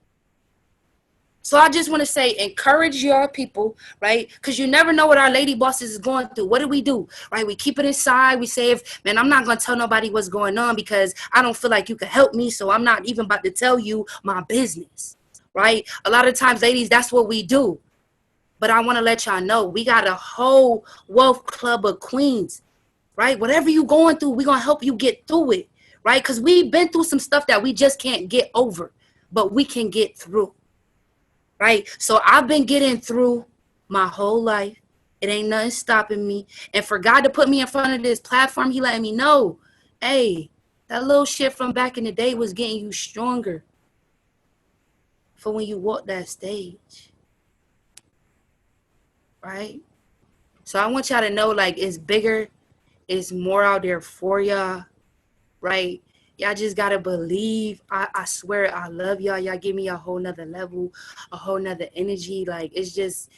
So I just want to say, encourage your people, right? Because you never know what our lady bosses is going through. What do? Right? We keep it inside. We say, man, I'm not going to tell nobody what's going on because I don't feel like you can help me. So I'm not even about to tell you my business, right? A lot of times, ladies, that's what we do. But I want to let y'all know, we got a whole wealth club of queens, right? Whatever you going through, we're going to help you get through it, right? Because we've been through some stuff that we just can't get over, but we can get through. Right? So I've been getting through my whole life. It ain't nothing stopping me. And for God to put me in front of this platform, he letting me know, hey, that little shit from back in the day was getting you stronger for when you walk that stage. right? So I want y'all to know, like, it's bigger, it's more out there for y'all, right? Y'all just gotta believe. I swear I love y'all. Y'all give me a whole nother level, a whole nother energy. Like, it's just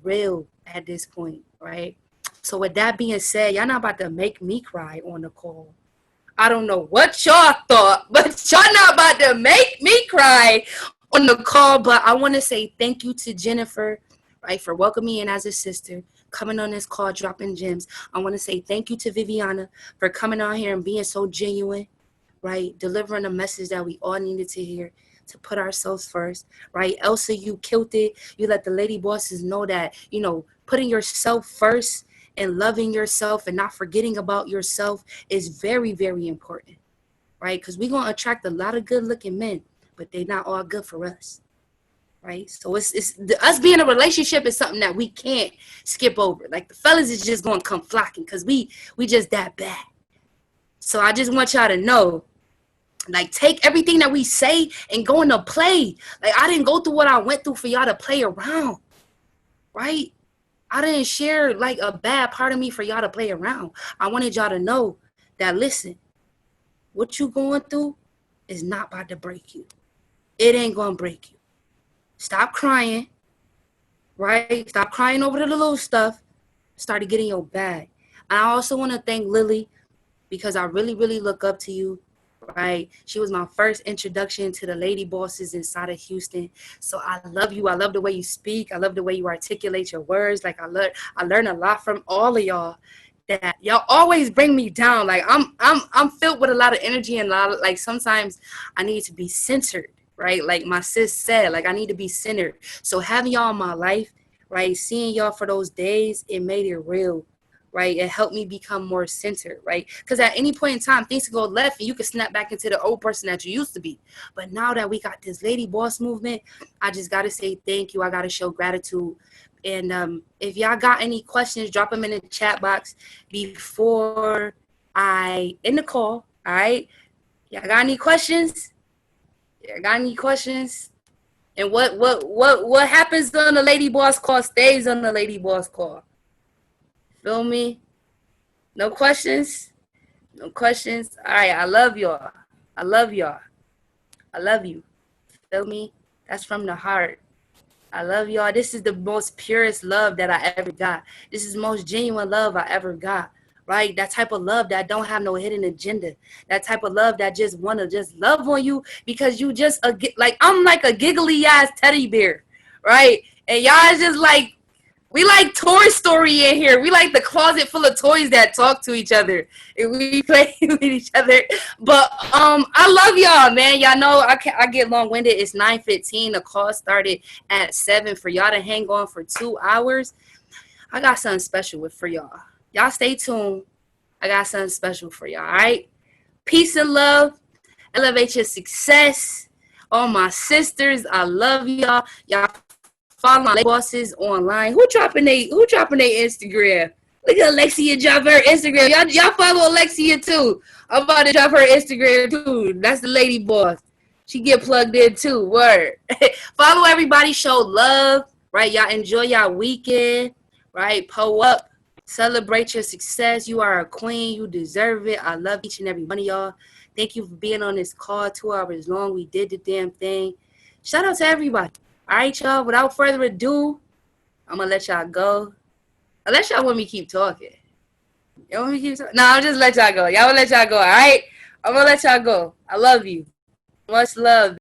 real at this point, right? So with that being said, y'all not about to make me cry on the call. I don't know what y'all thought, but y'all not about to make me cry on the call. But I want to say thank you to Jennifer, right, for welcoming me in as a sister, coming on this call, dropping gems. I want to say thank you to Viviana for coming on here and being so genuine, right, delivering a message that we all needed to hear, to put ourselves first, right? Elsa, you killed it. You let the lady bosses know that, putting yourself first and loving yourself and not forgetting about yourself is very, very important, right? Because we're going to attract a lot of good-looking men, but they're not all good for us, right? So us being in a relationship is something that we can't skip over. Like, the fellas is just going to come flocking because we just that bad. So I just want y'all to know, like, take everything that we say and go into play. Like, I didn't go through what I went through for y'all to play around, right? I didn't share, like, a bad part of me for y'all to play around. I wanted y'all to know that, listen, what you going through is not about to break you. It ain't going to break you. Stop crying, right? Stop crying over the little stuff. Start to get in your bag. And I also want to thank Lily because I really, really look up to you. Right, she was my first introduction to the lady bosses inside of Houston. So I love you. I love the way you speak. I love the way you articulate your words. Like, I learn a lot from all of y'all. That y'all always bring me down. Like, I'm filled with a lot of energy and a lot of, like, sometimes I need to be centered. Right, like my sis said, like, I need to be centered. So having y'all in my life, right, seeing y'all for those days, it made it real. Right, it helped me become more centered, right? Because at any point in time, things can go left and you can snap back into the old person that you used to be. But now that we got this lady boss movement, I just got to say thank you. I got to show gratitude. And if y'all got any questions, drop them in the chat box before I end the call, all right? Y'all got any questions? Y'all got any questions? And what happens on the lady boss call stays on the lady boss call. Feel me? No questions? No questions? All right, I love y'all. I love y'all. I love you. Feel me? That's from the heart. I love y'all. This is the most purest love that I ever got. This is the most genuine love I ever got, right? That type of love that don't have no hidden agenda. That type of love that just want to just love on you because you just, like, I'm like a giggly ass teddy bear, right? And y'all is just like, we like Toy Story in here. We like the closet full of toys that talk to each other. And we play with each other. But I love y'all, man. Y'all know I get long-winded. It's 9:15. The call started at 7 for y'all to hang on for 2 hours. I got something special for y'all. Y'all stay tuned. I got something special for y'all, all right? Peace and love. Elevate your success. All my sisters, I love y'all. Y'all follow my bosses online. Who dropping their Instagram? Look at Alexia drop her Instagram. Y'all follow Alexia too. I'm about to drop her Instagram too. That's the lady boss. She get plugged in too. Word. Follow everybody. Show love. Right. Y'all enjoy y'all weekend. Right. Pull up. Celebrate your success. You are a queen. You deserve it. I love each and every one of y'all. Thank you for being on this call. 2 hours long. We did the damn thing. Shout out to everybody. All right, y'all. Without further ado, I'm going to let y'all go. Unless y'all want me to keep talking. Y'all want me to keep talking? No, I'll just let y'all go. Y'all will let y'all go, all right? I'm going to let y'all go. I love you. Much love.